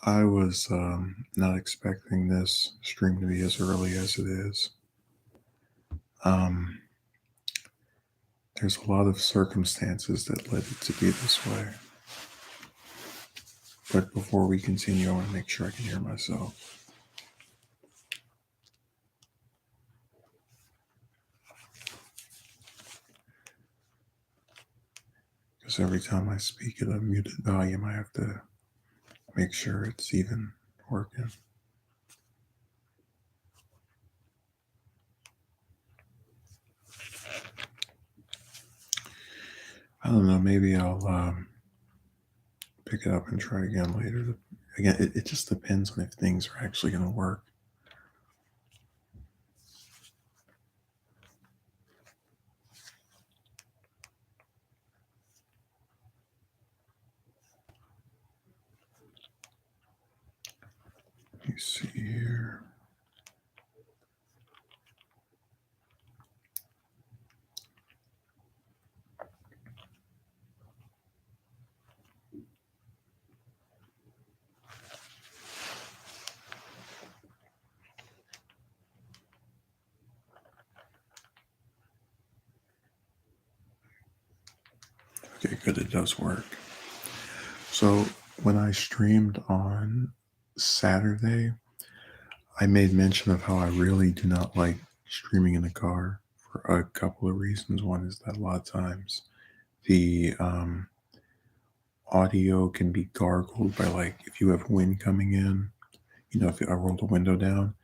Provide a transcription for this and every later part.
I was not expecting this stream to be as early as it is. Um, there's a lot of circumstances that led it to be this way. But before we continue, I want to make sure I can hear myself. Because every time I speak at a muted volume, I have to make sure it's even working. I don't know, maybe I'll pick it up and try again later. Again, it just depends on if things are actually going to work. Let me see here. Okay, good, it does work. So when I streamed on Saturday, I made mention of how I really do not like streaming in the car for a couple of reasons. One is that a lot of times the audio can be gargled by, like, if you have wind coming in, if I roll the window down.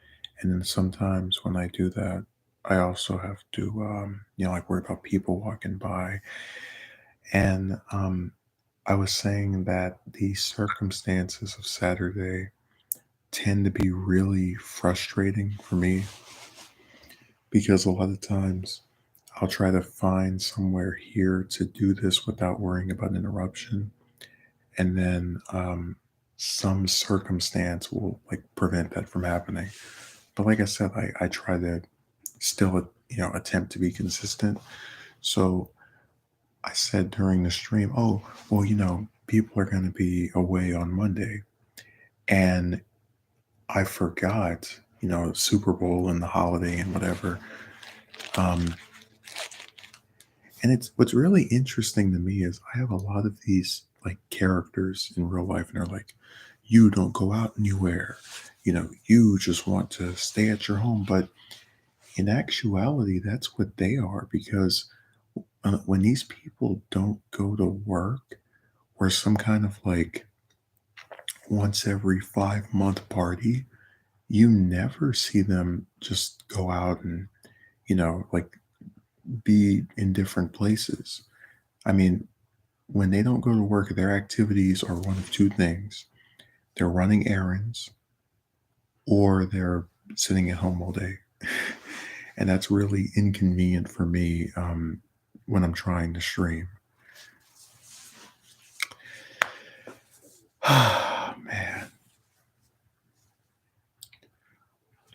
And then sometimes when I do that, I also have to, like, worry about people walking by. And I was saying that the circumstances of Saturday tend to be really frustrating for me because a lot of times I'll try to find somewhere here to do this without worrying about interruption. And then some circumstance will, like, prevent that from happening. But like I said, I try to still, attempt to be consistent. So I said during the stream, oh, well, people are going to be away on Monday. And I forgot, Super Bowl and the holiday and whatever. Um, and it's what's really interesting to me is I have a lot of these, like, characters in real life, and they're like, you don't go out anywhere. You just want to stay at your home. But in actuality, that's what they are, because when these people don't go to work, or some kind of, like, once every 5-month party, you never see them just go out and, like, be in different places. I mean, when they don't go to work, their activities are one of two things: they're running errands, or they're sitting at home all day. And that's really inconvenient for me when I'm trying to stream. Man.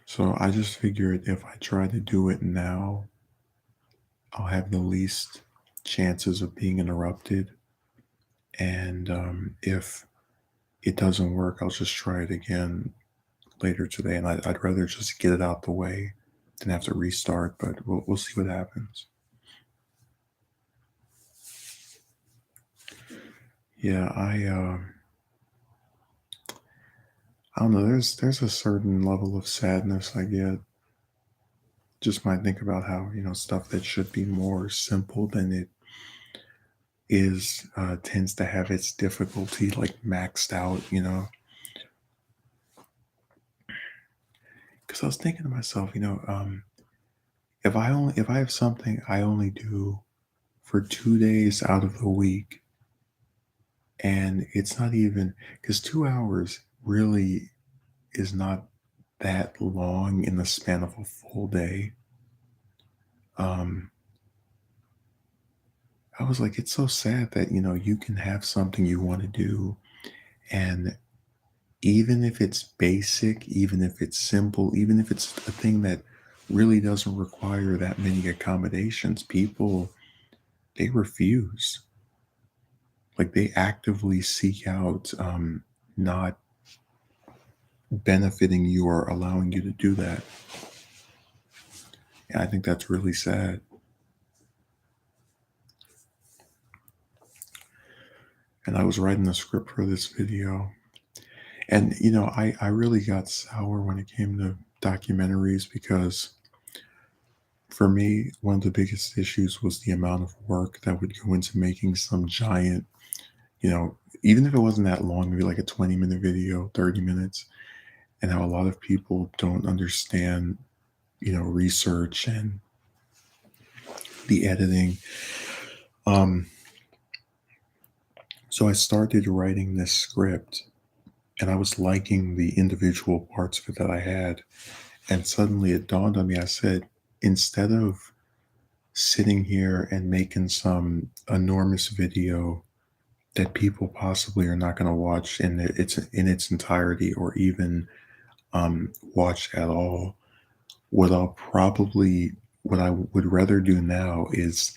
So I just figured if I try to do it now, I'll have the least chances of being interrupted. And if it doesn't work, I'll just try it again later today. And I'd rather just get it out the way than have to restart, but we'll see what happens. Yeah, I don't know. There's a certain level of sadness I get. Just might think about how, stuff that should be more simple than it is tends to have its difficulty, like, maxed out. Because I was thinking to myself, if I have something I only do for 2 days out of the week, and it's not even, because 2 hours really is not that long in the span of a full day. Um, I was like, it's so sad that, you can have something you want to do, and even if it's basic, even if it's simple, even if it's a thing that really doesn't require that many accommodations, people, they refuse. Like, they actively seek out not benefiting you or allowing you to do that. And I think that's really sad. And I was writing the script for this video. And, I really got sour when it came to documentaries because for me, one of the biggest issues was the amount of work that would go into making some giant, even if it wasn't that long, maybe like a 20-minute video, 30 minutes, and how a lot of people don't understand, research and the editing. Um, so I started writing this script and I was liking the individual parts of it that I had. And suddenly it dawned on me, I said, instead of sitting here and making some enormous video that people possibly are not going to watch in its entirety or even watch at all, what I would rather do now is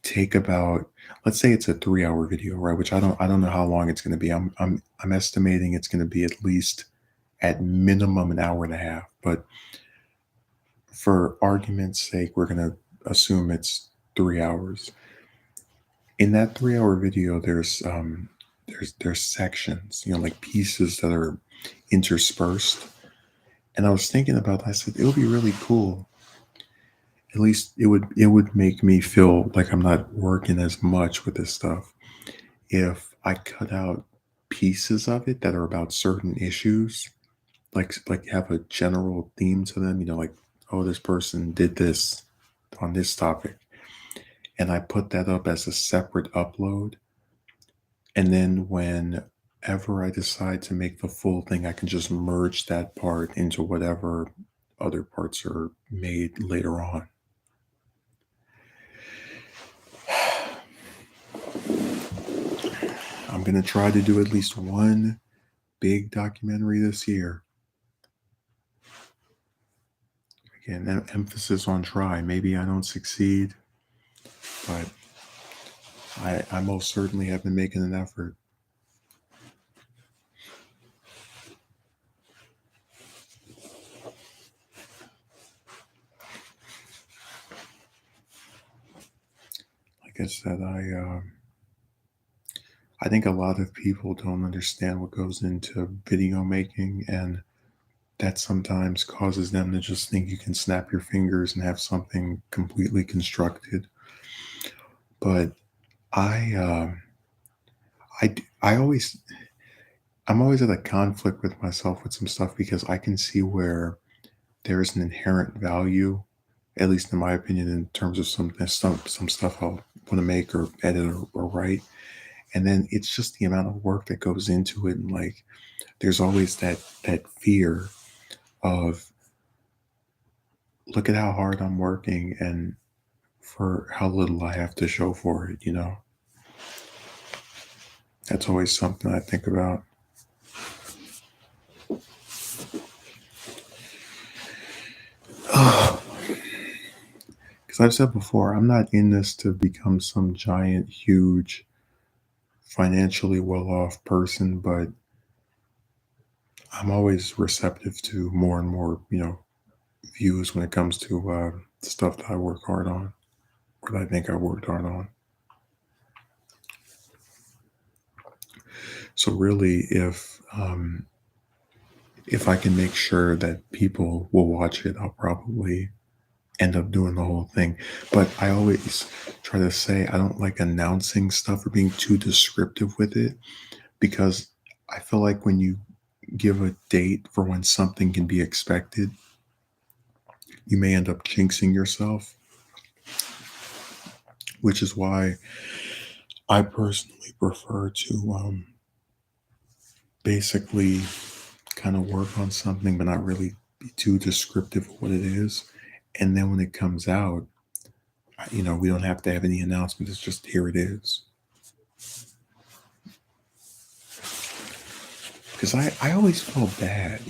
take about, let's say it's a 3-hour video, right? Which I don't know how long it's going to be. I'm estimating it's going to be at least at minimum an hour and a half. But for argument's sake, we're going to assume it's 3 hours. In that 3-hour video, there's sections, like pieces that are interspersed. And I was thinking about that. I said it would be really cool. At least it would make me feel like I'm not working as much with this stuff if I cut out pieces of it that are about certain issues, like have a general theme to them, like, oh, this person did this on this topic, and I put that up as a separate upload. And then whenever I decide to make the full thing, I can just merge that part into whatever other parts are made later on. I'm going to try to do at least one big documentary this year. Again, emphasis on try. Maybe I don't succeed, but I most certainly have been making an effort. Like I said, I think a lot of people don't understand what goes into video making, and that sometimes causes them to just think you can snap your fingers and have something completely constructed. But I, I always, I'm always at a conflict with myself with some stuff because I can see where there is an inherent value, at least in my opinion, in terms of some stuff I'll want to make or edit or write. And then it's just the amount of work that goes into it, and like, there's always that fear of, look at how hard I'm working and for how little I have to show for it. That's always something I think about. Because I've said before, I'm not in this to become some giant, huge, financially well off person, but I'm always receptive to more and more, views when it comes to stuff that I work hard on, or that I think I worked hard on. So really, if I can make sure that people will watch it, I'll probably end up doing the whole thing. But I always try to say I don't like announcing stuff or being too descriptive with it, because I feel like when you give a date for when something can be expected, you may end up jinxing yourself, which is why I personally prefer to basically kind of work on something, but not really be too descriptive of what it is. And then when it comes out, we don't have to have any announcement. It's just, here it is. Because I always felt bad,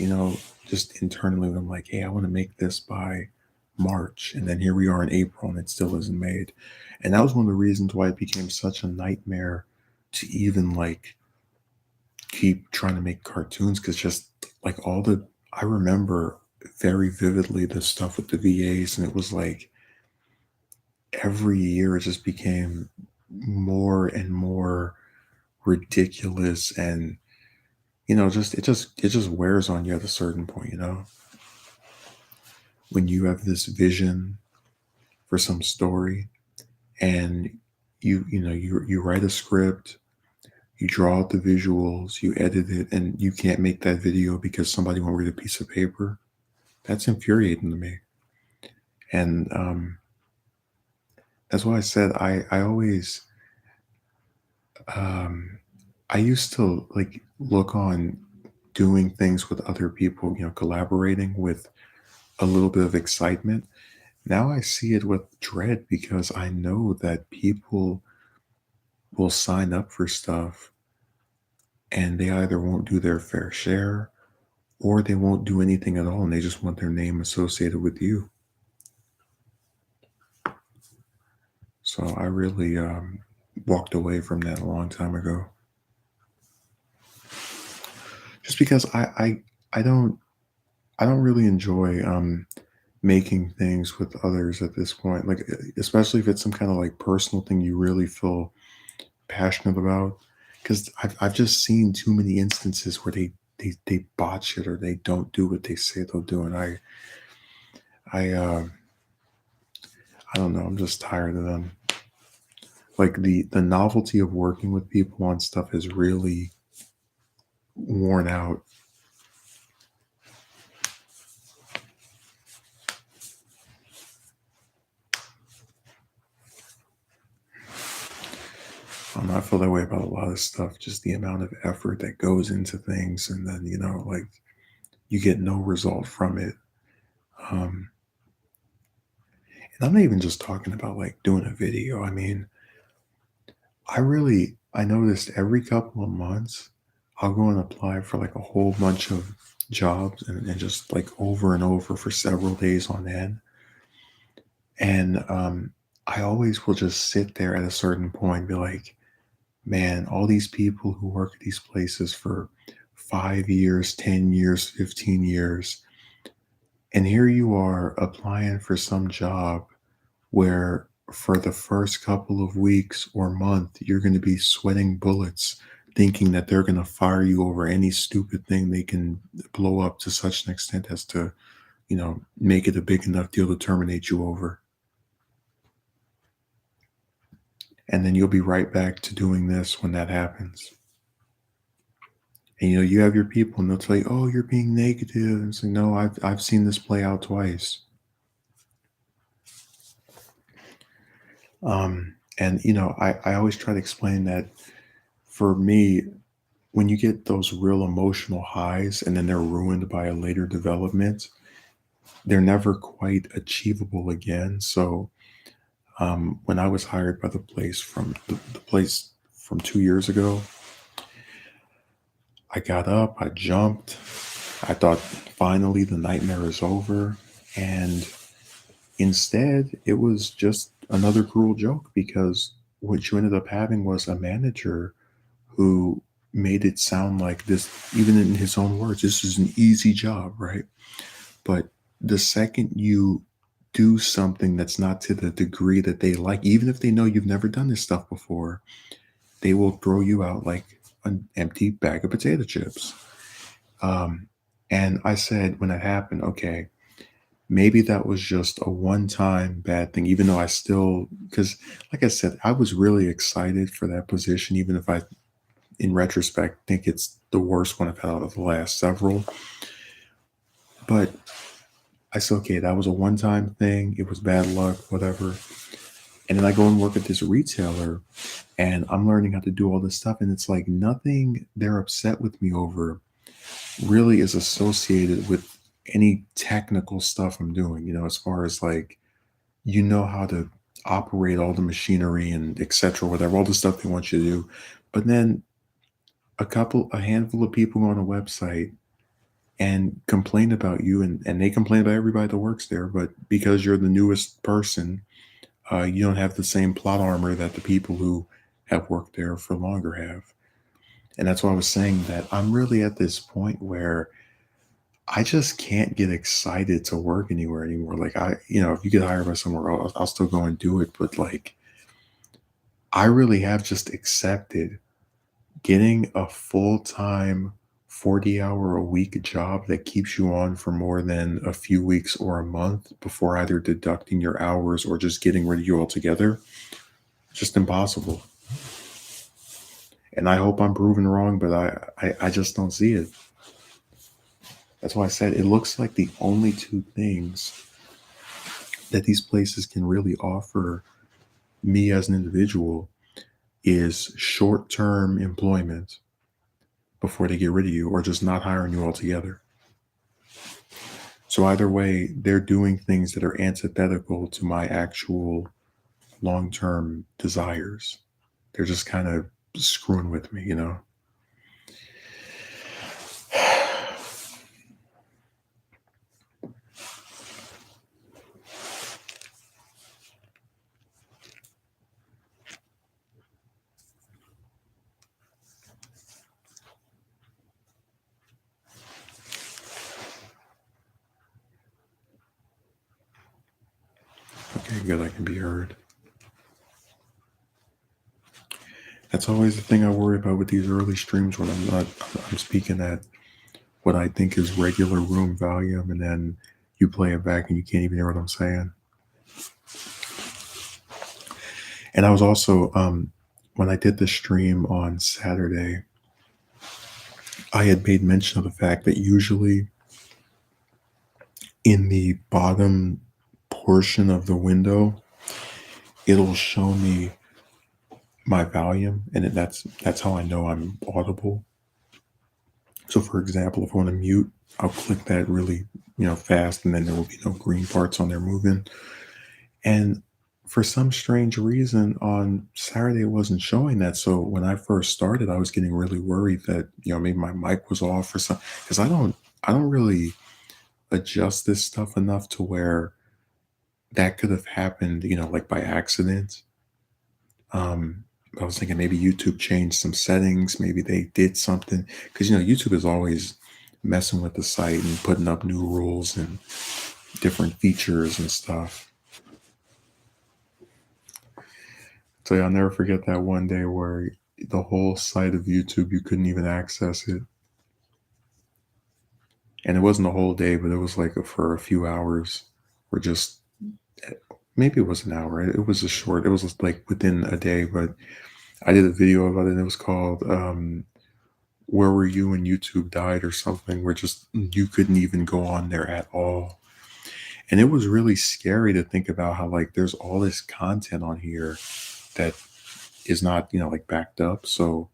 just internally when I'm like, hey, I want to make this by March. And then here we are in April and it still isn't made. And that was one of the reasons why it became such a nightmare to even like keep trying to make cartoons, because just like all the I remember very vividly the stuff with the VAs, and it was like every year it just became more and more ridiculous, and just it just wears on you at a certain point, when you have this vision for some story, and you write a script, you draw out the visuals, you edit it, and you can't make that video because somebody won't read a piece of paper. That's infuriating to me. And that's why I said I always um I used to like look on doing things with other people, collaborating with a little bit of excitement. Now I see it with dread because I know that people will sign up for stuff and they either won't do their fair share or they won't do anything at all and they just want their name associated with you. So I really walked away from that a long time ago, just because I don't really enjoy making things with others at this point. Like especially if it's some kind of like personal thing you really feel passionate about, because I've just seen too many instances where they botch it or they don't do what they say they'll do, and I don't know. I'm just tired of them. Like the novelty of working with people on stuff has really worn out. I feel that way about a lot of stuff. Just the amount of effort that goes into things, and then like you get no result from it. Um, and I'm not even just talking about like doing a video. I mean, I noticed every couple of months I'll go and apply for like a whole bunch of jobs and just like over and over for several days on end. And I always will just sit there at a certain point and be like, man, all these people who work at these places for 5 years, 10 years, 15 years, and here you are applying for some job where for the first couple of weeks or month, you're going to be sweating bullets thinking that they're going to fire you over any stupid thing they can blow up to such an extent as to, make it a big enough deal to terminate you over. And then you'll be right back to doing this when that happens. And you have your people and they'll tell you, "Oh, you're being negative." And say, "No, I've seen this play out twice." And I always try to explain that for me, when you get those real emotional highs and then they're ruined by a later development, they're never quite achievable again. So when I was hired by the place from 2 years ago, I got up, I jumped, I thought finally the nightmare is over, and instead it was just another cruel joke because what you ended up having was a manager who made it sound like this, even in his own words, this is an easy job, right? But the second you do something that's not to the degree that they like, even if they know you've never done this stuff before, they will throw you out like an empty bag of potato chips. Um, and I said when that happened, okay, maybe that was just a one time bad thing, even though because like I said, I was really excited for that position, even if I, in retrospect, think it's the worst one I've had out of the last several. But I said, okay, that was a one time thing. It was bad luck, whatever. And then I go and work at this retailer and I'm learning how to do all this stuff. And it's like nothing they're upset with me over really is associated with any technical stuff I'm doing, as far as like, how to operate all the machinery and etc. Whatever, all the stuff they want you to do. But then a handful of people go on a website and complain about you and they complain about everybody that works there. But because you're the newest person, you don't have the same plot armor that the people who have worked there for longer have. And that's why I was saying that I'm really at this point where I just can't get excited to work anywhere anymore. Like if you get hired by somewhere else, I'll still go and do it. But like, I really have just accepted getting a full-time 40-hour a week job that keeps you on for more than a few weeks or a month before either deducting your hours or just getting rid of you altogether. Just impossible. And I hope I'm proven wrong, but I just don't see it. That's why I said it looks like the only two things that these places can really offer me as an individual is short-term employment before they get rid of you or just not hiring you altogether. So either way, they're doing things that are antithetical to my actual long-term desires. They're just kind of screwing with me, you know? Okay, good, I can be heard. That's always the thing I worry about with these early streams when I'm speaking at what I think is regular room volume, and then you play it back and you can't even hear what I'm saying. And I was also when I did the stream on Saturday, I had made mention of the fact that usually in the bottom portion of the window, it'll show me my volume, and that's how I know I'm audible. So, for example, if I want to mute, I'll click that really fast, and then there will be no green parts on there moving. And for some strange reason, on Saturday it wasn't showing that. So when I first started, I was getting really worried that maybe my mic was off or something because I don't really adjust this stuff enough to where that could have happened, like by accident. Um, I was thinking maybe YouTube changed some settings, maybe they did something because YouTube is always messing with the site and putting up new rules and different features and stuff. So yeah, I'll never forget that one day where the whole site of YouTube you couldn't even access it, and it wasn't a whole day, but it was like for a few hours. Or just maybe it was an hour. It was a short. It was just like within a day, but I did a video about it. And it was called "Where Were You When YouTube Died" or something, where just you couldn't even go on there at all. And it was really scary to think about how like there's all this content on here that is not like backed up. So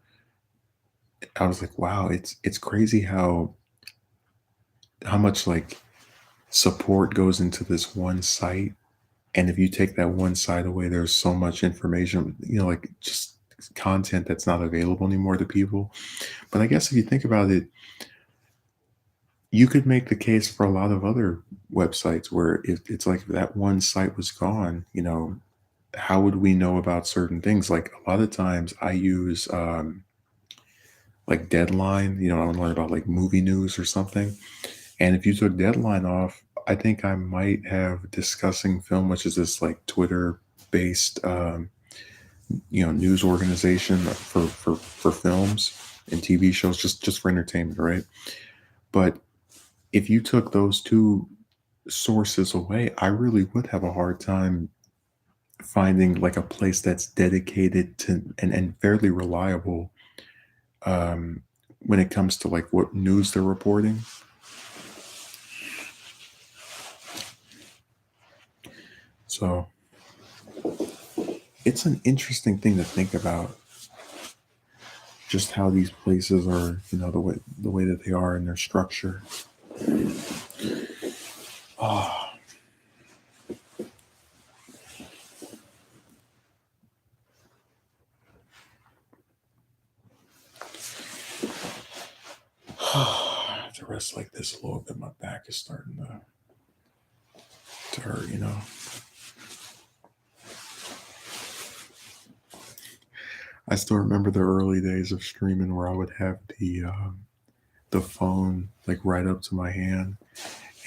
I was like, wow, it's crazy how much like support goes into this one site. And if you take that one site away, there's so much information, like just content that's not available anymore to people. But I guess if you think about it, you could make the case for a lot of other websites where if it's like if that one site was gone, how would we know about certain things? Like a lot of times I use like Deadline, I want to learn about like movie news or something. And if you took Deadline off, I think I might have Discussing Film, which is this like Twitter based news organization for films and TV shows, just for entertainment, right? But if you took those two sources away, I really would have a hard time finding like a place that's dedicated to and fairly reliable um, when it comes to like what news they're reporting. So it's an interesting thing to think about, just how these places are, the way that they are in their structure. Oh, I have to rest like this a little bit. My back is starting to hurt. I still remember the early days of streaming where I would have the phone like right up to my hand.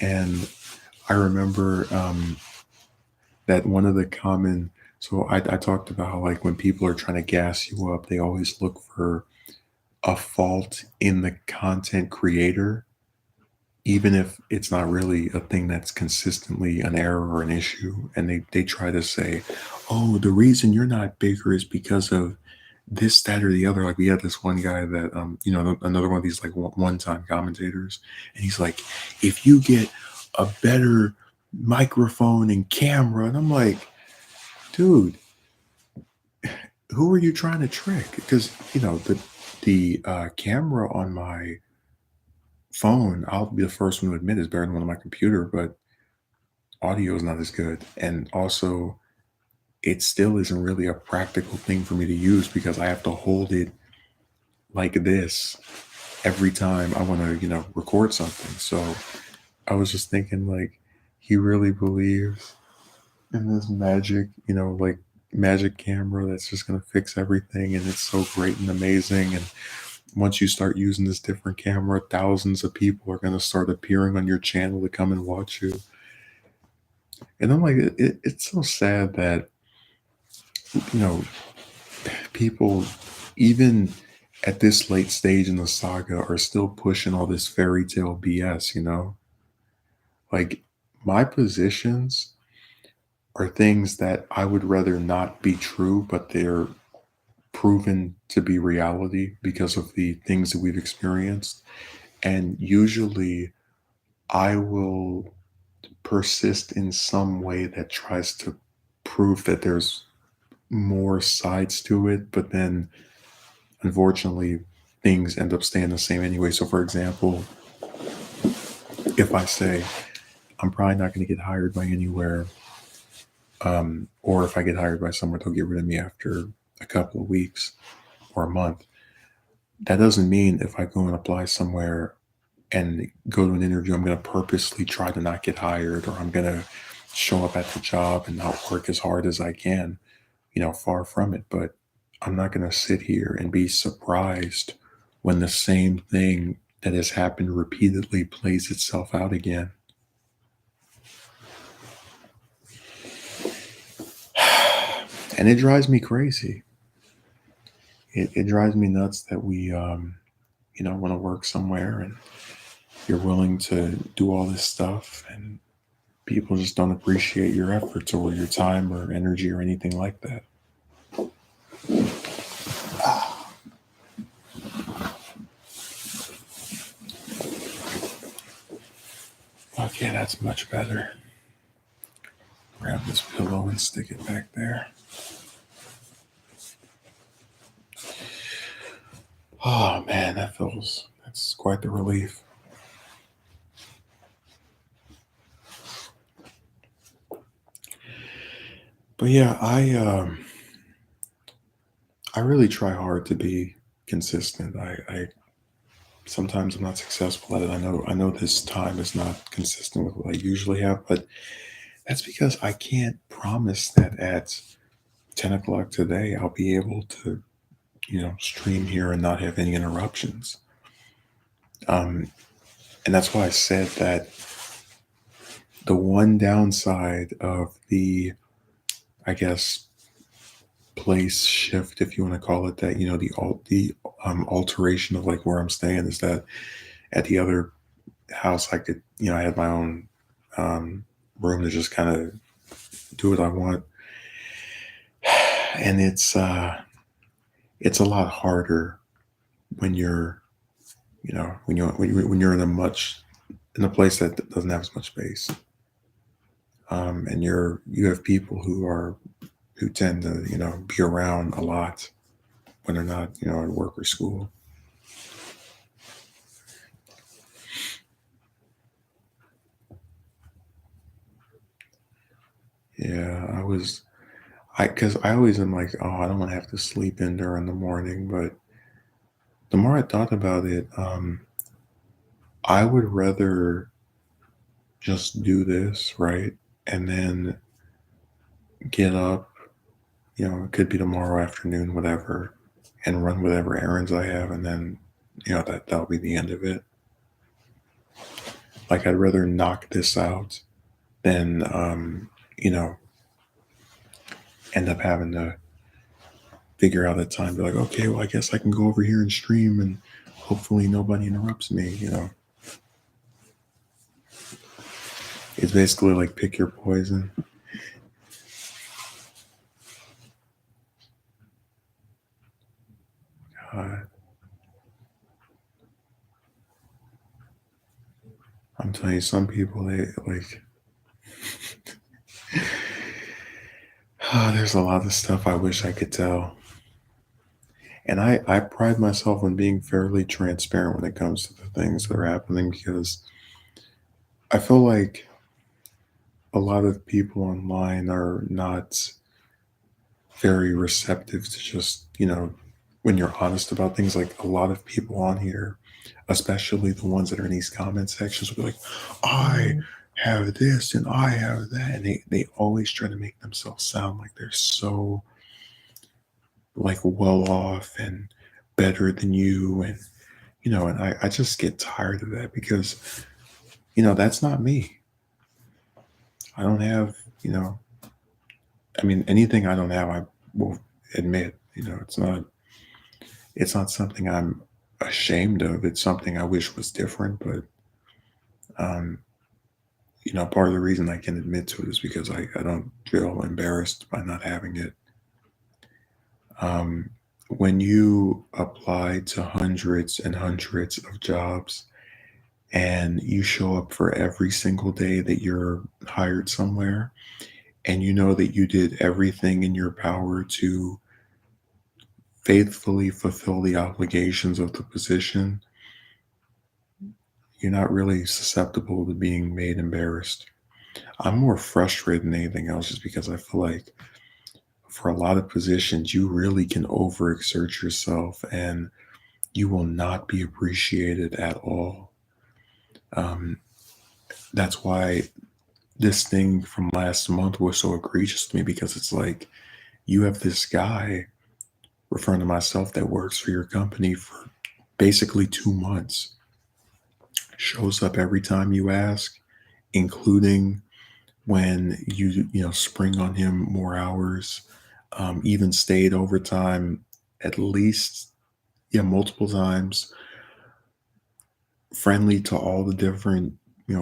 And I remember that one of the common, so I talked about how like when people are trying to gas you up, they always look for a fault in the content creator, even if it's not really a thing that's consistently an error or an issue. And they try to say, oh, the reason you're not bigger is because of this, that, or the other. Like we had this one guy that, another one of these like one-time commentators, and he's like, if you get a better microphone and camera, and I'm like, dude, who are you trying to trick? Because the camera on my phone, I'll be the first one to admit, is better than one on my computer, but audio is not as good. And also, it still isn't really a practical thing for me to use because I have to hold it like this every time I want to, record something. So I was just thinking, like, he really believes in this magic, like magic camera that's just going to fix everything. And it's so great and amazing. And once you start using this different camera, thousands of people are going to start appearing on your channel to come and watch you. And I'm like, it's so sad that, you know, people, even at this late stage in the saga, are still pushing all this fairy tale BS. Like, my positions are things that I would rather not be true, but they're proven to be reality because of the things that we've experienced. And usually I will persist in some way that tries to prove that there's more sides to it, but then unfortunately things end up staying the same anyway. So for example, if I say I'm probably not going to get hired by anywhere, or if I get hired by somewhere, they'll get rid of me after a couple of weeks or a month. That doesn't mean if I go and apply somewhere and go to an interview, I'm going to purposely try to not get hired, or I'm going to show up at the job and not work as hard as I can. Far from it. But I'm not going to sit here and be surprised when the same thing that has happened repeatedly plays itself out again. And it drives me crazy. It drives me nuts that we, want to work somewhere and you're willing to do all this stuff, and people just don't appreciate your efforts or your time or energy or anything like that. Okay, that's much better. Grab this pillow and stick it back there. Oh man, that's quite the relief. But yeah, I really try hard to be consistent. I sometimes I'm not successful at it. I know this time is not consistent with what I usually have, but that's because I can't promise that at 10 o'clock today I'll be able to, stream here and not have any interruptions. Um, and that's why I said that the one downside of the, I guess, place shift, if you want to call it that, the alteration of like where I'm staying, is that at the other house I could, I had my own room to just kind of do what I want. And it's a lot harder when you're, when you're in a place that doesn't have as much space. And you have people who tend to, be around a lot when they're not, at work or school. Yeah, because I always am like, oh, I don't want to have to sleep in during the morning. But the more I thought about it, I would rather just do this, right? And then get up, it could be tomorrow afternoon, whatever, and run whatever errands I have. And then, that'll be the end of it. Like, I'd rather knock this out than, you know, end up having to figure out a time, be like, okay, well, I guess I can go over here and stream and hopefully nobody interrupts me. It's basically like pick your poison. God, I'm telling you, some people, they like, there's a lot of stuff I wish I could tell. And I pride myself on being fairly transparent when it comes to the things that are happening because I feel like a lot of people online are not very receptive to just, when you're honest about things. Like a lot of people on here, especially the ones that are in these comment sections, will be like, I have this and I have that. And they always try to make themselves sound like they're so like well off and better than you. And I just get tired of that because, that's not me. I don't have, I mean, anything I don't have, I will admit, it's not something I'm ashamed of. It's something I wish was different. But, um, part of the reason I can admit to it is because I don't feel embarrassed by not having it. Um, when you apply to hundreds and hundreds of jobs and you show up for every single day that you're hired somewhere, and you know that you did everything in your power to faithfully fulfill the obligations of the position, you're not really susceptible to being made embarrassed. I'm more frustrated than anything else just because I feel like for a lot of positions, you really can overexert yourself and you will not be appreciated at all. Um, that's why this thing from last month was so egregious to me because it's like you have this guy, referring to myself, that works for your company for basically 2 months, shows up every time you ask, including when you spring on him more hours, even stayed overtime at least, yeah, multiple times, friendly to all the different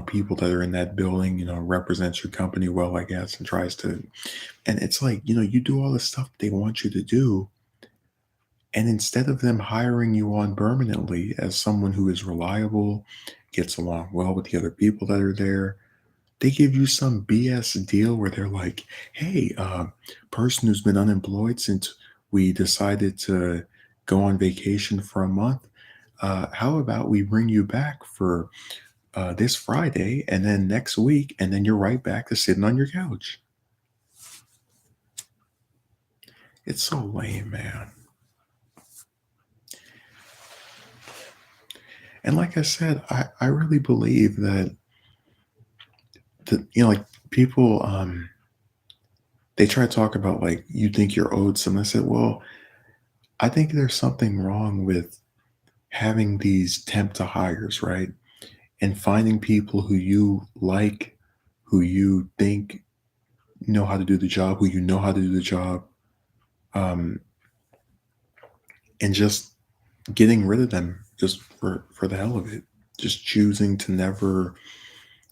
people that are in that building, represents your company well, I guess, and tries to. And it's like, you do all the stuff they want you to do, and instead of them hiring you on permanently as someone who is reliable, gets along well with the other people that are there, they give you some BS deal where they're like, hey, person who's been unemployed since we decided to go on vacation for a month, how about we bring you back for this Friday and then next week, and then you're right back to sitting on your couch. It's so lame, man. And like I said, I really believe that like people, they try to talk about like you think you're owed something. I said, well, I think there's something wrong with having these temp to hires, right? And finding people who you like, who you think know how to do the job, who you know how to do the job, um, and just getting rid of them just for the hell of it. Just choosing to never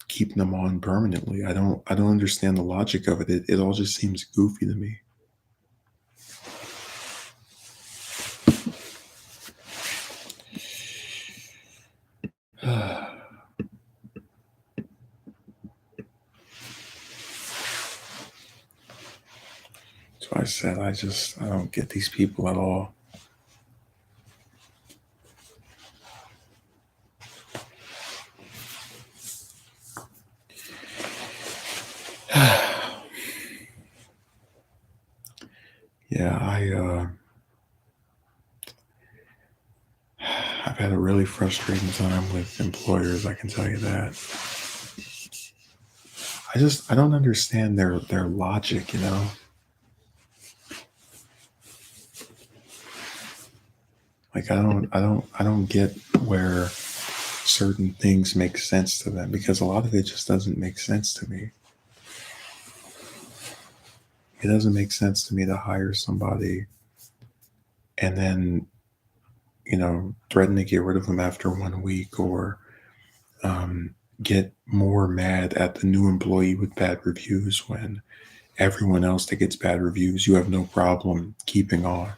keep them on permanently. I don't understand the logic of it. It all just seems goofy to me. So I said I don't get these people at all. Yeah, I've had a really frustrating time with employers, I can tell you that. I don't understand their logic. Like I don't get where certain things make sense to them, because a lot of it just doesn't make sense to me. It doesn't make sense to me to hire somebody and then, threaten to get rid of them after 1 week, or um, get more mad at the new employee with bad reviews when everyone else that gets bad reviews, you have no problem keeping on.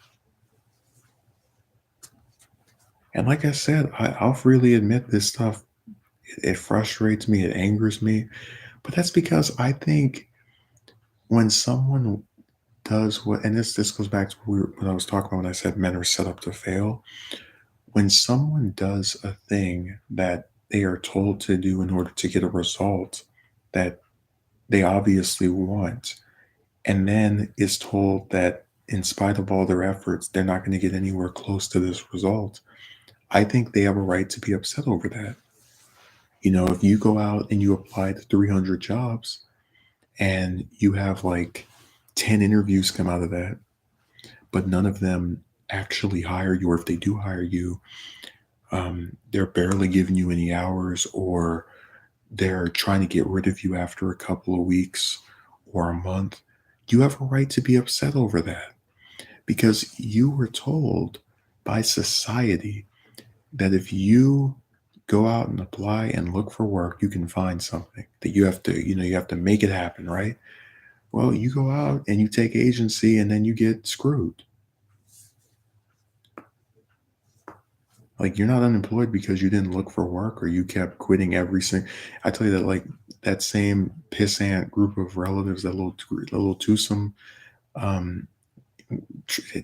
And like I said, I'll freely admit this stuff. It frustrates me, it angers me, but that's because I think when someone does what, and this goes back to what I was talking about when I said men are set up to fail. When someone does a thing that they are told to do in order to get a result that they obviously want, and then is told that in spite of all their efforts, they're not going to get anywhere close to this result, I think they have a right to be upset over that. If you go out and you apply to 300 jobs and you have like 10 interviews come out of that, but none of them actually hire you, or if they do hire you, they're barely giving you any hours, or they're trying to get rid of you after a couple of weeks or a month, you have a right to be upset over that, because you were told by society that if you go out and apply and look for work, you can find something, that you have to make it happen, right? Well, you go out and you take agency and then you get screwed. Like, you're not unemployed because you didn't look for work or you kept quitting every single. I tell you that, like, that same pissant group of relatives, that little twosome, um,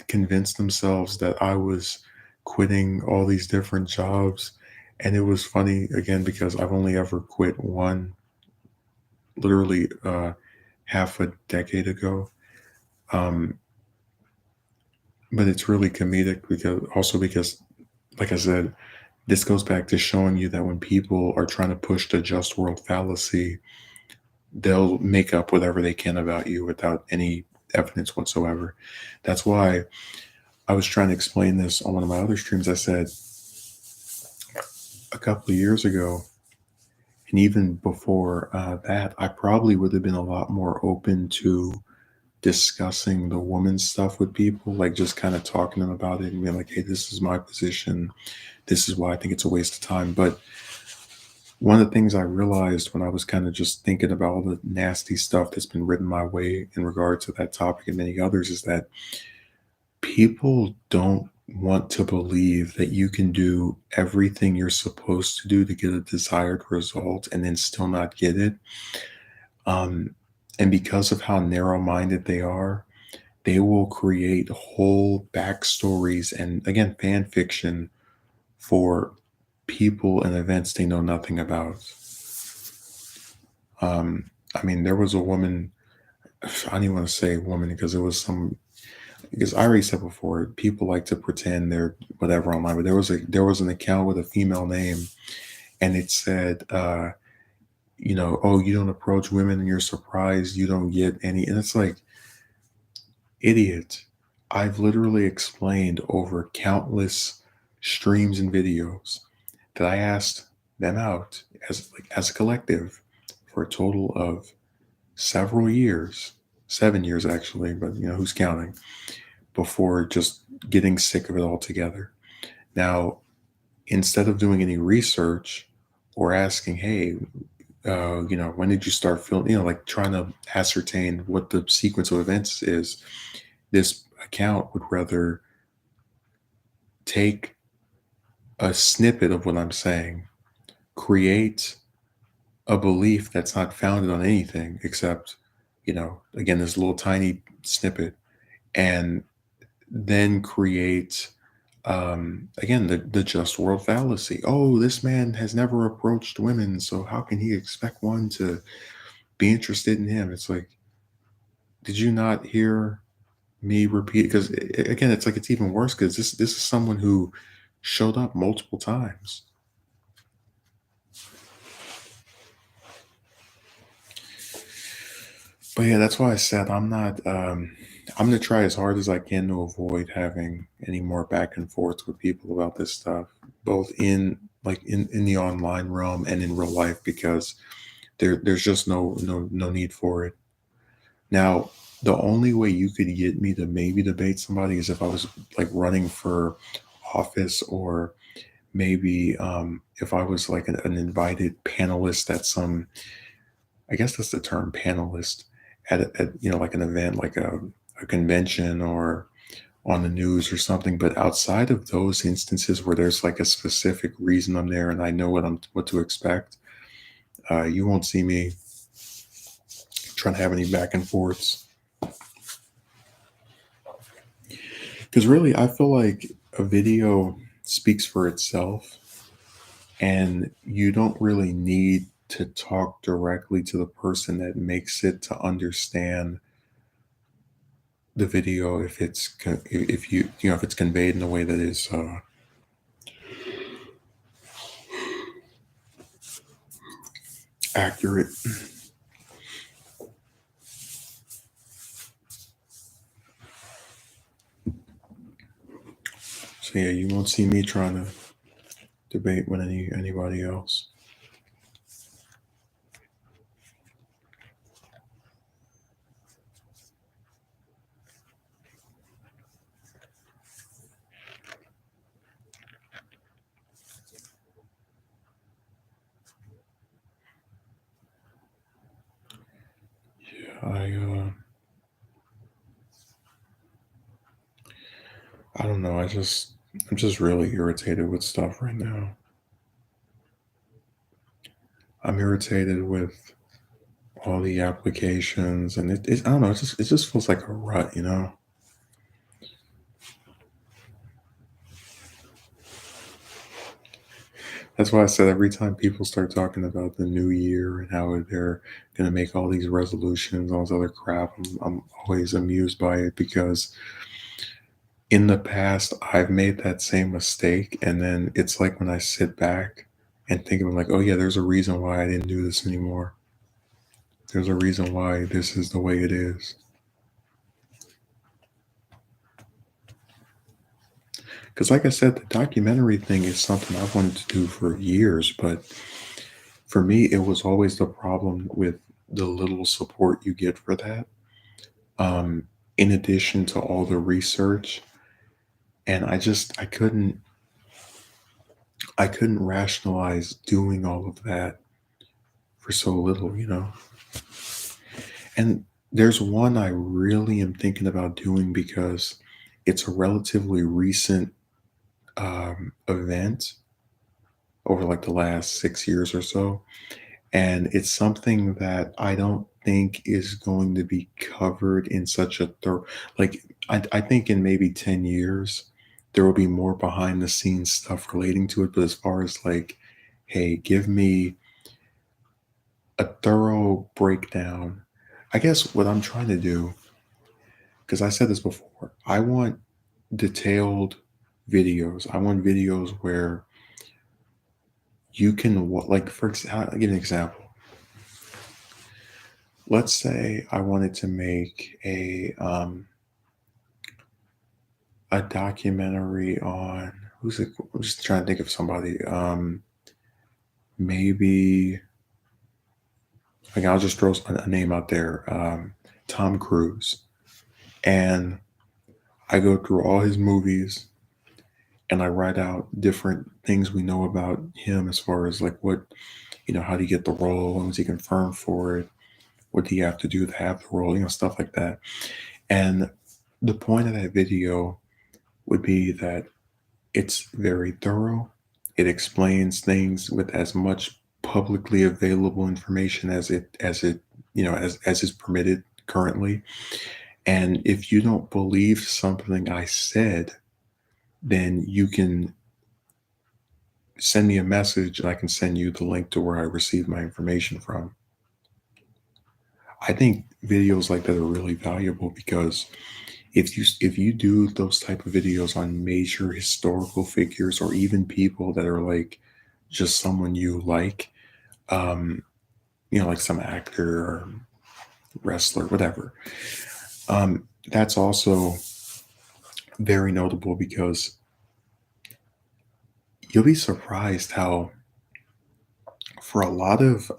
convinced themselves that I was quitting all these different jobs. And it was funny again because I've only ever quit one, literally half a decade ago. Um, but it's really comedic because, like I said, this goes back to showing you that when people are trying to push the just world fallacy, they'll make up whatever they can about you without any evidence whatsoever. That's why I was trying to explain this on one of my other streams. I said a couple of years ago, and even before that, I probably would have been a lot more open to discussing the woman stuff with people, like just kind of talking to them about it and being like, hey, this is my position. This is why I think it's a waste of time. But one of the things I realized when I was kind of just thinking about all the nasty stuff that's been written my way in regard to that topic and many others is that people don't want to believe that you can do everything you're supposed to do to get a desired result and then still not get it. Um, and because of how narrow minded they are, they will create whole backstories and, again, fan fiction for people and events they know nothing about. I mean, there was a woman, I don't even want to say woman because it was because I already said before, people like to pretend they're whatever online, but there was an account with a female name, and it said, oh, you don't approach women and you're surprised you don't get any. And it's like, idiot. I've literally explained over countless streams and videos that I asked them out as a collective for a total of several years, 7 years actually, but who's counting, before just getting sick of it altogether. Now, instead of doing any research or asking, hey, when did you start feeling, like trying to ascertain what the sequence of events is, this account would rather take a snippet of what I'm saying, create a belief that's not founded on anything except, again, this little tiny snippet, and then create, again, the just world fallacy. Oh, this man has never approached women, so how can he expect one to be interested in him? It's like, did you not hear me repeat? Because again, it's like, it's even worse because this is someone who showed up multiple times. But yeah, that's why I said I'm gonna try as hard as I can to avoid having any more back and forth with people about this stuff, both in like in the online realm and in real life, because there's just no need for it. Now, the only way you could get me to maybe debate somebody is if I was like running for office, or maybe if I was like an invited panelist at some, I guess that's the term, panelist, at like an event, like a convention or on the news or something. But outside of those instances where there's like a specific reason I'm there and I know what to expect, you won't see me trying to have any back and forths. Because really, I feel like a video speaks for itself, and you don't really need to talk directly to the person that makes it to understand the video if if if it's conveyed in a way that is accurate. So yeah, you won't see me trying to debate with anybody else. Yeah, I don't know. I'm just really irritated with stuff right now. I'm irritated with all the applications, and I don't know. It just feels like a rut, you know. That's why I said every time people start talking about the new year and how they're going to make all these resolutions, all this other crap, I'm always amused by it, because in the past I've made that same mistake. And then it's like when I sit back and think of it, like, oh yeah, there's a reason why I didn't do this anymore. There's a reason why this is the way it is. Because, like I said, the documentary thing is something I've wanted to do for years, but for me, it was always the problem with the little support you get for that. In addition to all the research, and I couldn't rationalize doing all of that for so little, you know. And there's one I really am thinking about doing because it's a relatively recent event over like the last 6 years or so. And it's something that I don't think is going to be covered in such a thorough, like, I think in maybe 10 years, there will be more behind the scenes stuff relating to it. But as far as like, hey, give me a thorough breakdown, I guess what I'm trying to do, because I said this before, I want detailed videos. I want videos where you can, like, for example, I'll give you an example. Let's say I wanted to make a documentary on, who's it? I'm just trying to think of somebody. Maybe, like, I'll just throw a name out there. Tom Cruise, and I go through all his movies and I write out different things we know about him, as far as like what, how do you get the role? When was he confirmed for it? What do you have to do to have the role? Stuff like that. And the point of that video would be that it's very thorough. It explains things with as much publicly available information as it as is permitted currently. And if you don't believe something I said, then you can send me a message and I can send you the link to where I received my information from. I think videos like that are really valuable, because if you do those type of videos on major historical figures, or even people that are like just someone you like, um, like some actor or wrestler, whatever, that's also very notable, because you'll be surprised how for a lot of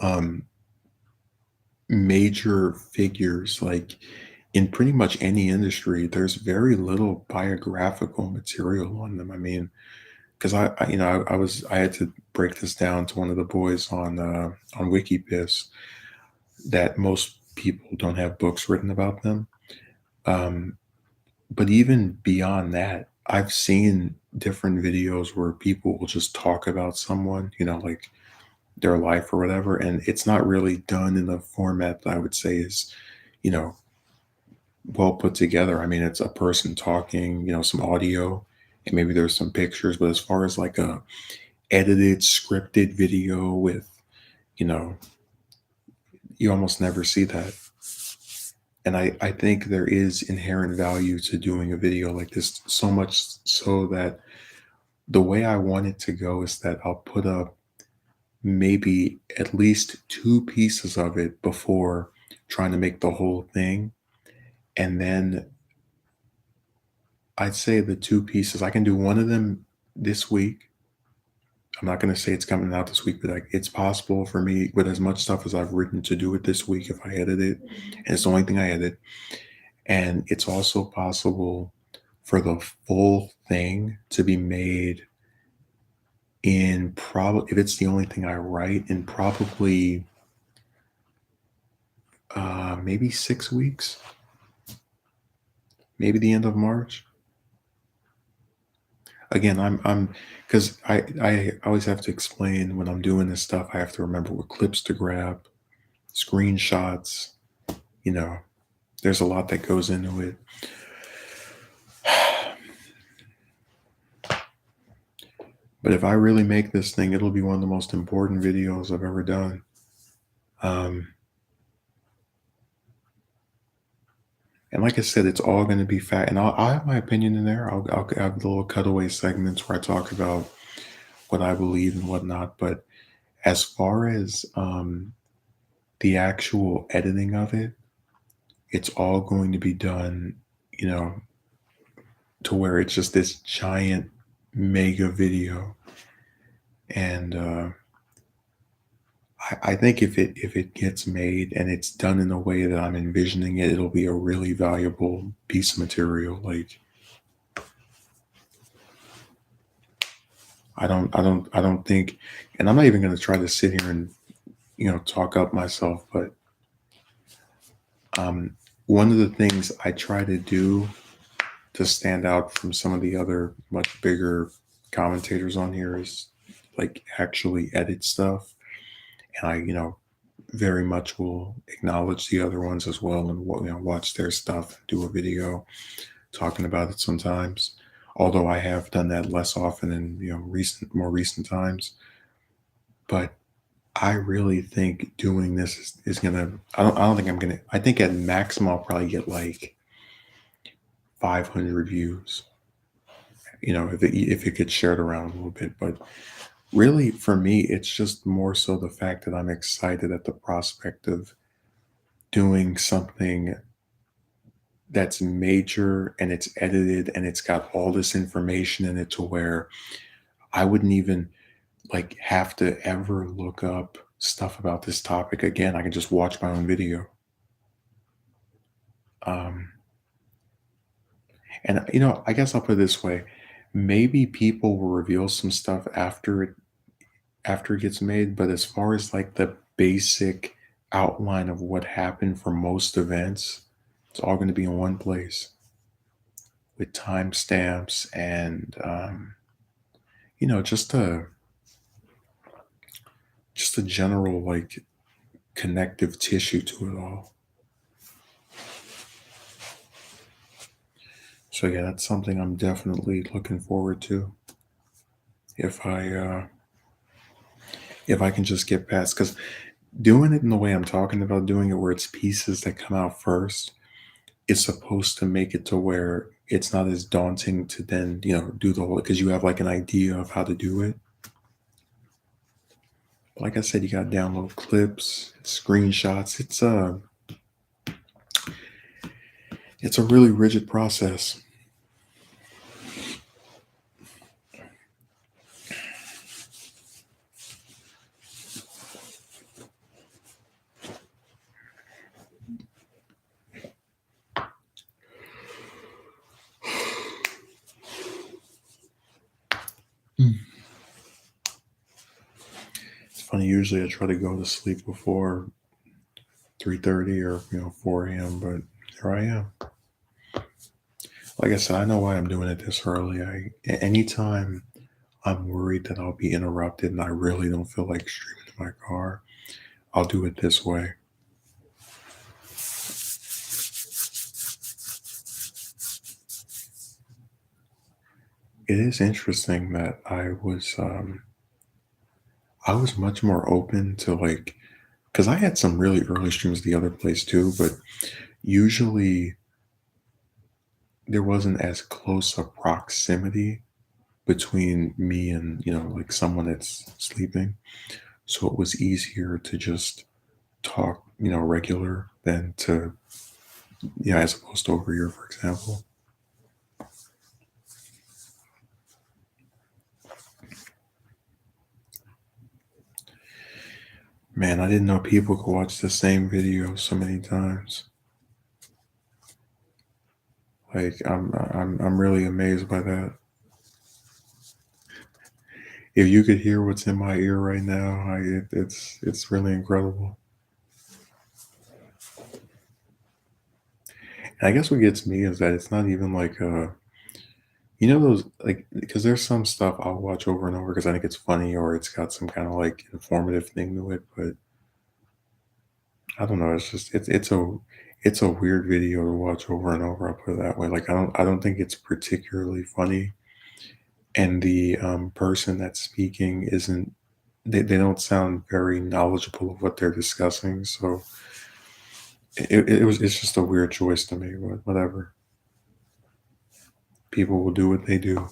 major figures, like in pretty much any industry, there's very little biographical material on them. I mean, because I had to break this down to one of the boys on WikiPiss that most people don't have books written about them. Um, but even beyond that, I've seen different videos where people will just talk about someone, like their life or whatever, and it's not really done in a format that I would say is, you know, well put together. I mean, it's a person talking, some audio, and maybe there's some pictures, but as far as like a edited, scripted video with, you know, you almost never see that. And I think there is inherent value to doing a video like this, so much so that the way I want it to go is that I'll put up maybe at least two pieces of it before trying to make the whole thing. And then I'd say the two pieces, I can do one of them this week. I'm not going to say it's coming out this week, but like it's possible for me with as much stuff as I've written to do it this week if I edit it. And it's the only thing I edit. And it's also possible for the full thing to be made in probably, if it's the only thing I write, in probably maybe 6 weeks, maybe the end of March. Again, I'm because I always have to explain when I'm doing this stuff. I have to remember what clips to grab, screenshots. You know, there's a lot that goes into it. But if I really make this thing, it'll be one of the most important videos I've ever done. Um, and like I said, it's all going to be fat, and I'll have my opinion in there. I'll have little cutaway segments where I talk about what I believe and whatnot. But as far as the actual editing of it, it's all going to be done, you know, to where it's just this giant mega video. And I think if it gets made and it's done in a way that I'm envisioning it, it'll be a really valuable piece of material. Like I don't think, and I'm not even going to try to sit here and talk up myself, but one of the things I try to do to stand out from some of the other much bigger commentators on here is like actually edit stuff. And I, very much will acknowledge the other ones as well and watch their stuff, do a video talking about it sometimes. Although I have done that less often in more recent times. But I really think doing this is gonna. I don't think I'm gonna. I think at maximum I'll probably get like 500 views. If it gets shared around a little bit, but really, for me, it's just more so the fact that I'm excited at the prospect of doing something that's major and it's edited and it's got all this information in it to where I wouldn't even like have to ever look up stuff about this topic again. I can just watch my own video. Um, and I guess I'll put it this way: maybe people will reveal some stuff after it gets made, but as far as like the basic outline of what happened for most events, it's all going to be in one place with timestamps and just a general like connective tissue to it all. So yeah, that's something I'm definitely looking forward to if I can just get past, because doing it in the way I'm talking about doing it, where it's pieces that come out first, is supposed to make it to where it's not as daunting to then do the whole, because you have like an idea of how to do it. Like I said, you got to download clips, screenshots. It's a really rigid process. Mm. It's funny. Usually, I try to go to sleep before 3:30 or 4 a.m. But here I am. Like I said, I know why I'm doing it this early. Anytime I'm worried that I'll be interrupted and I really don't feel like streaming in my car, I'll do it this way. It is interesting that I was much more open to like because I had some really early streams the other place too, but usually there wasn't as close a proximity between me and like someone that's sleeping, so it was easier to just talk regular than to as opposed to over here, for example. Man, I didn't know people could watch the same video so many times. Like I'm really amazed by that. If you could hear what's in my ear right now, it's really incredible. And I guess what gets me is that it's not even like those like because there's some stuff I'll watch over and over because I think it's funny or it's got some kind of like informative thing to it, but I don't know. It's just it's a weird video to watch over and over. I'll put it that way. Like I don't think it's particularly funny, and the person that's speaking isn't. They don't sound very knowledgeable of what they're discussing. So it's just a weird choice to me. But whatever. People will do what they do.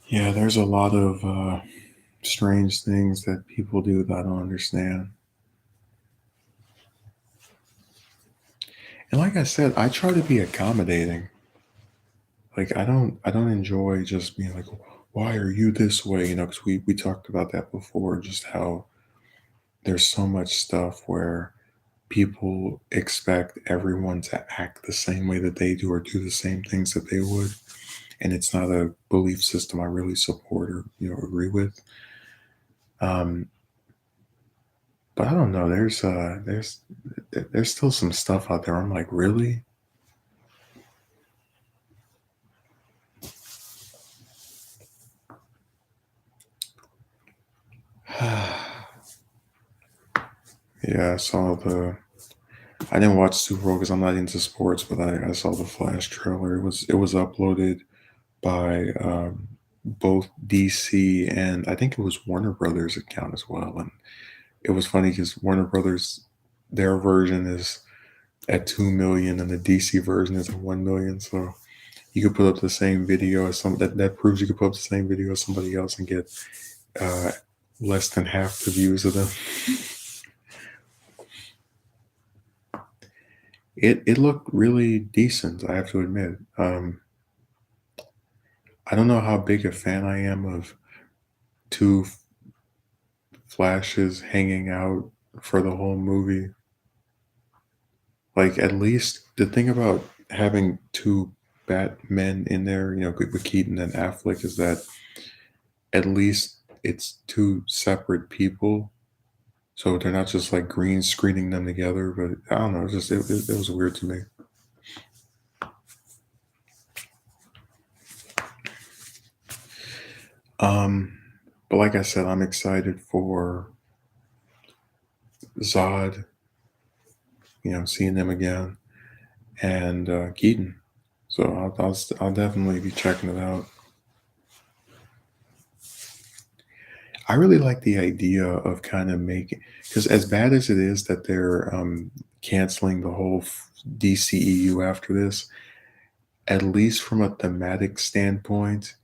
Yeah, there's a lot of strange things that people do that I don't understand. And like I said, I try to be accommodating. Like I don't enjoy just being like, why are you this way? Because we talked about that before, just how there's so much stuff where people expect everyone to act the same way that they do or do the same things that they would. And it's not a belief system I really support or agree with. Um, but I don't know. There's still some stuff out there. I'm like, really? Yeah, I didn't watch Super Bowl because I'm not into sports, but I saw the Flash trailer. It was uploaded by both DC and I think it was Warner Brothers account as well. And it was funny because Warner Brothers, their version is at 2 million and the DC version is at 1 million. So you could put up the same video as that proves you could put up the same video as somebody else and get uh, less than half the views of them. It looked really decent, I have to admit. I don't know how big a fan I am of two flashes hanging out for the whole movie. Like, at least the thing about having two Batmen in there, with Keaton and Affleck, is that at least it's two separate people. So they're not just like green screening them together. But I don't know. It was weird to me. Um, but like I said, I'm excited for Zod, seeing them again, and Keaton. So I'll definitely be checking it out. I really like the idea of kind of making because as bad as it is that they're canceling the whole DCEU after this, at least from a thematic standpoint,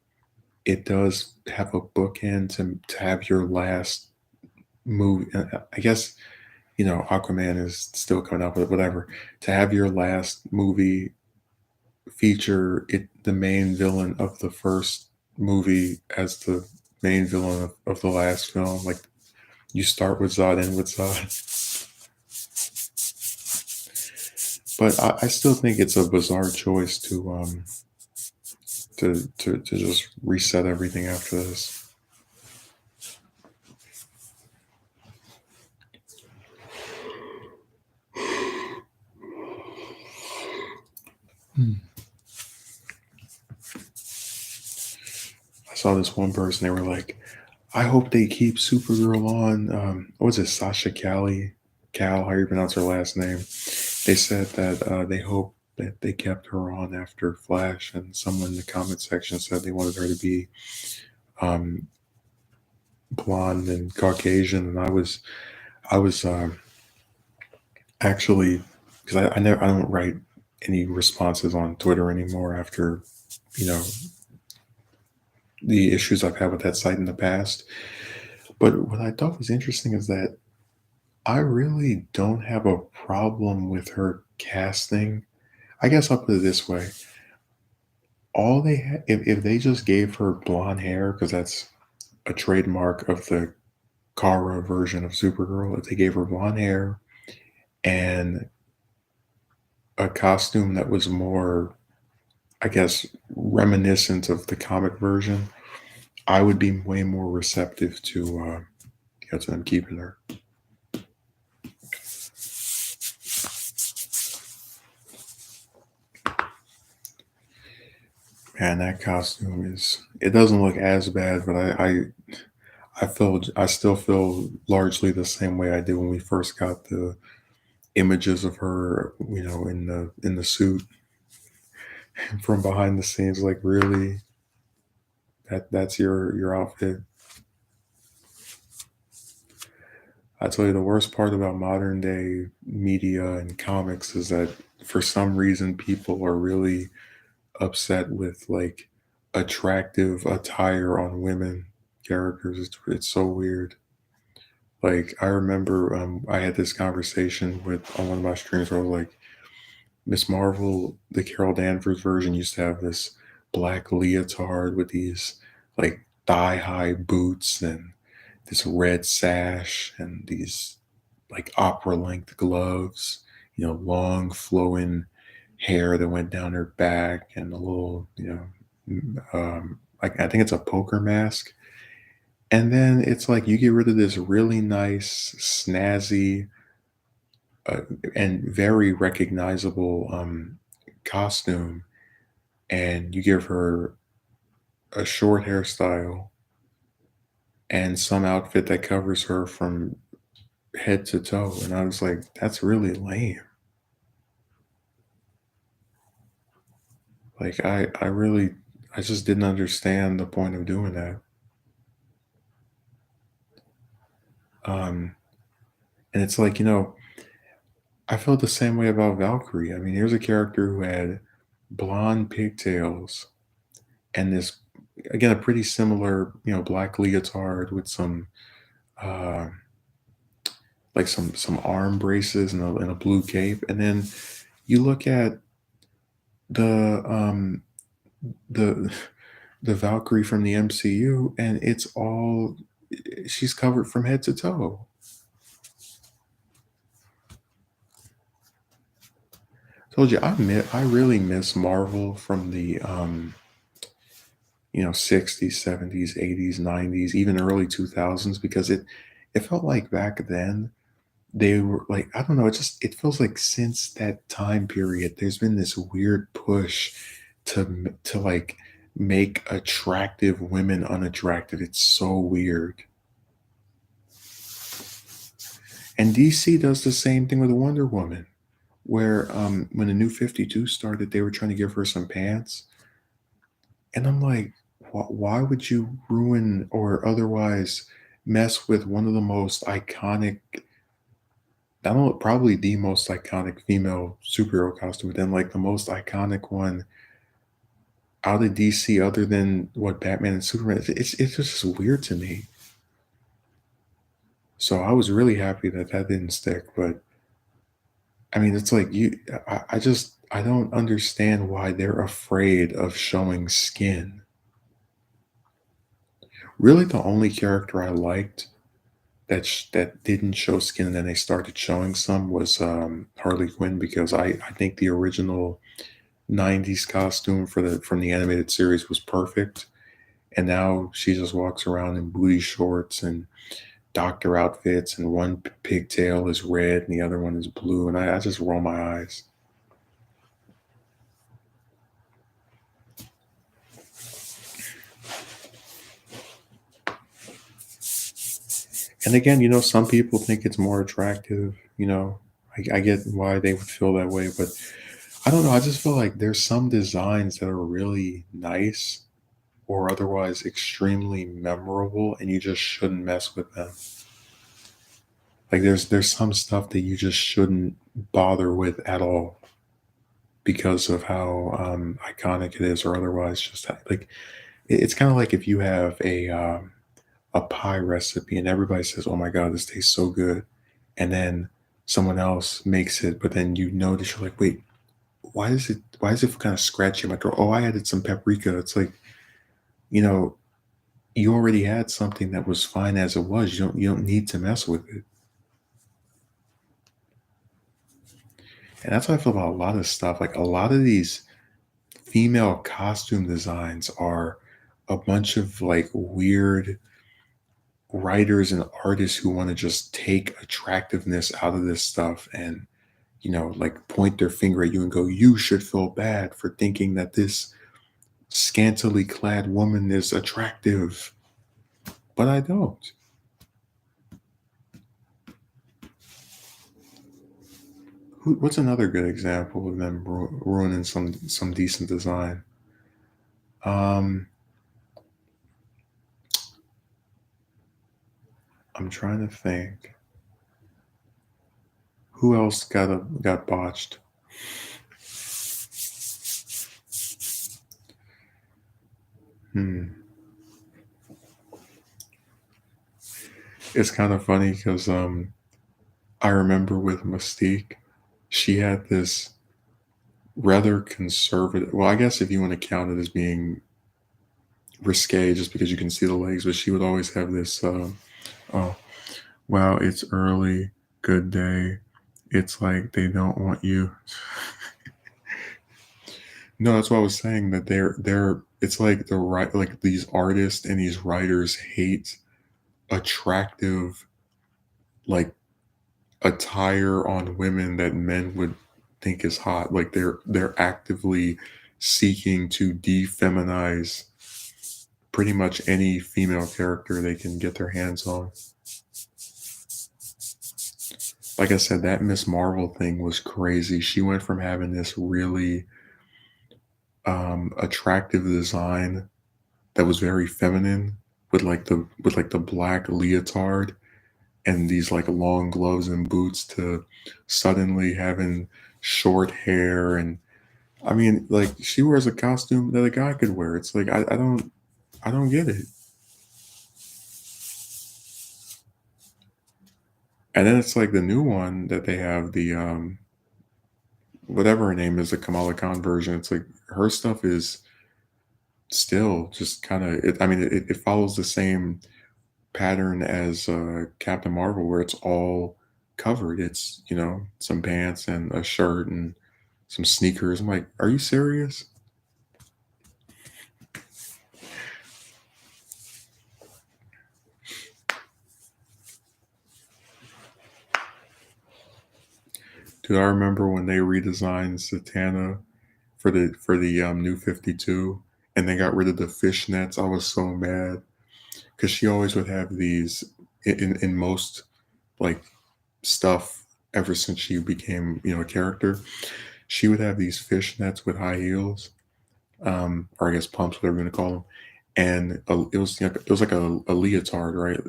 it does have a bookend to have your last movie. I guess Aquaman is still coming out, but whatever. To have your last movie feature the main villain of the first movie as the main villain of the last film. Like you start with Zod, end with Zod. But I still think it's a bizarre choice to just reset everything after this. Hmm. I saw this one person. They were like, "I hope they keep Supergirl on." What was it, Sasha Cal? How you pronounce her last name? They said that they hope that they kept her on after Flash, and someone in the comment section said they wanted her to be um, blonde and Caucasian, and I was actually, because I don't write any responses on Twitter anymore after you know the issues I've had with that site in the past. But what I thought was interesting is that I really don't have a problem with her casting. I guess I'll put it this way: if they just gave her blonde hair, because that's a trademark of the Kara version of Supergirl, if they gave her blonde hair and a costume that was more, I guess, reminiscent of the comic version, I would be way more receptive to them keeping her. Man, that costume it doesn't look as bad, but I still feel largely the same way I did when we first got the images of her, in the suit from behind the scenes. Like, really, that's your outfit? I tell you, the worst part about modern day media and comics is that for some reason people are really upset with like attractive attire on women characters. It's so weird. Like I remember I had this conversation with on one of my streams where I was like, Miss Marvel, the Carol Danvers version used to have this black leotard with these like thigh high boots and this red sash and these like opera length gloves, long flowing hair that went down her back and a little, like I think it's a poker mask. And then it's like you get rid of this really nice, snazzy, uh, and very recognizable costume, and you give her a short hairstyle and some outfit that covers her from head to toe. And I was like, that's really lame. Like I just didn't understand the point of doing that. Um, and it's like, I felt the same way about Valkyrie. I mean, here's a character who had blonde pigtails and this, again, a pretty similar, black leotard with some, uh, like some arm braces and a blue cape. And then you look at the the the Valkyrie from the MCU, and she's covered from head to toe. Told you I really miss Marvel from the 60s, 70s, 80s, 90s, even early 2000s because it felt like back then they were like, I don't know, it feels like since that time period there's been this weird push to like make attractive women unattractive. It's so weird. And DC does the same thing with Wonder Woman, where when the new 52 started, they were trying to give her some pants. And I'm like, why would you ruin or otherwise mess with one of the most iconic, I don't know, probably the most iconic female superhero costume, but then like the most iconic one out of DC other than what Batman and Superman. It's just weird to me. So I was really happy that that didn't stick. But I mean, it's like I don't understand why they're afraid of showing skin. Really, the only character I liked that didn't show skin and then they started showing some was Harley Quinn because I think the original 90s costume for the from the animated series was perfect. And now she just walks around in booty shorts and doctor outfits, and one pigtail is red and the other one is blue. And I just roll my eyes. And again, some people think it's more attractive. I get why they would feel that way, but I don't know. I just feel like there's some designs that are really nice or otherwise extremely memorable, and you just shouldn't mess with them. Like there's some stuff that you just shouldn't bother with at all because of how iconic it is, or otherwise just like it's kind of like if you have a pie recipe and everybody says, "Oh my god, this tastes so good," and then someone else makes it, but then you notice you're like, "Wait, why is it kind of scratchy in my throat? Oh, I added some paprika." It's like, you know, you already had something that was fine as it was. You don't need to mess with it. And that's how I feel about a lot of stuff. Like a lot of these female costume designs are a bunch of like weird writers and artists who want to just take attractiveness out of this stuff and like point their finger at you and go, you should feel bad for thinking that this scantily clad woman is attractive. But I don't. What's another good example of them ruining some decent design? Um, I'm trying to think. Who else got botched? Hmm. It's kind of funny because I remember with Mystique, she had this rather conservative. Well, I guess if you want to count it as being risque, just because you can see the legs, but she would always have this. Oh, wow, it's early. Good day. It's like they don't want you. No, that's what I was saying. That they're. It's like the right, like these artists and these writers hate attractive, like attire on women that men would think is hot. Like they're actively seeking to defeminize pretty much any female character they can get their hands on. Like I said, that Miss Marvel thing was crazy. She went from having this really attractive design that was very feminine with like the black leotard and these like long gloves and boots to suddenly having short hair. And I mean, like she wears a costume that a guy could wear. It's like I don't get it. And then it's like the new one that they have, the whatever her name is, the Kamala Khan version. It's like her stuff is still just kind of I mean it follows the same pattern as Captain Marvel, where it's all covered. It's some pants and a shirt and some sneakers. I'm like, are you serious? Dude, I remember when they redesigned Satana for the new 52, and they got rid of the fishnets. I was so mad because she always would have these in most like stuff ever since she became a character. She would have these fishnets with high heels, or I guess pumps, whatever you're gonna call them, and it was like a leotard, right?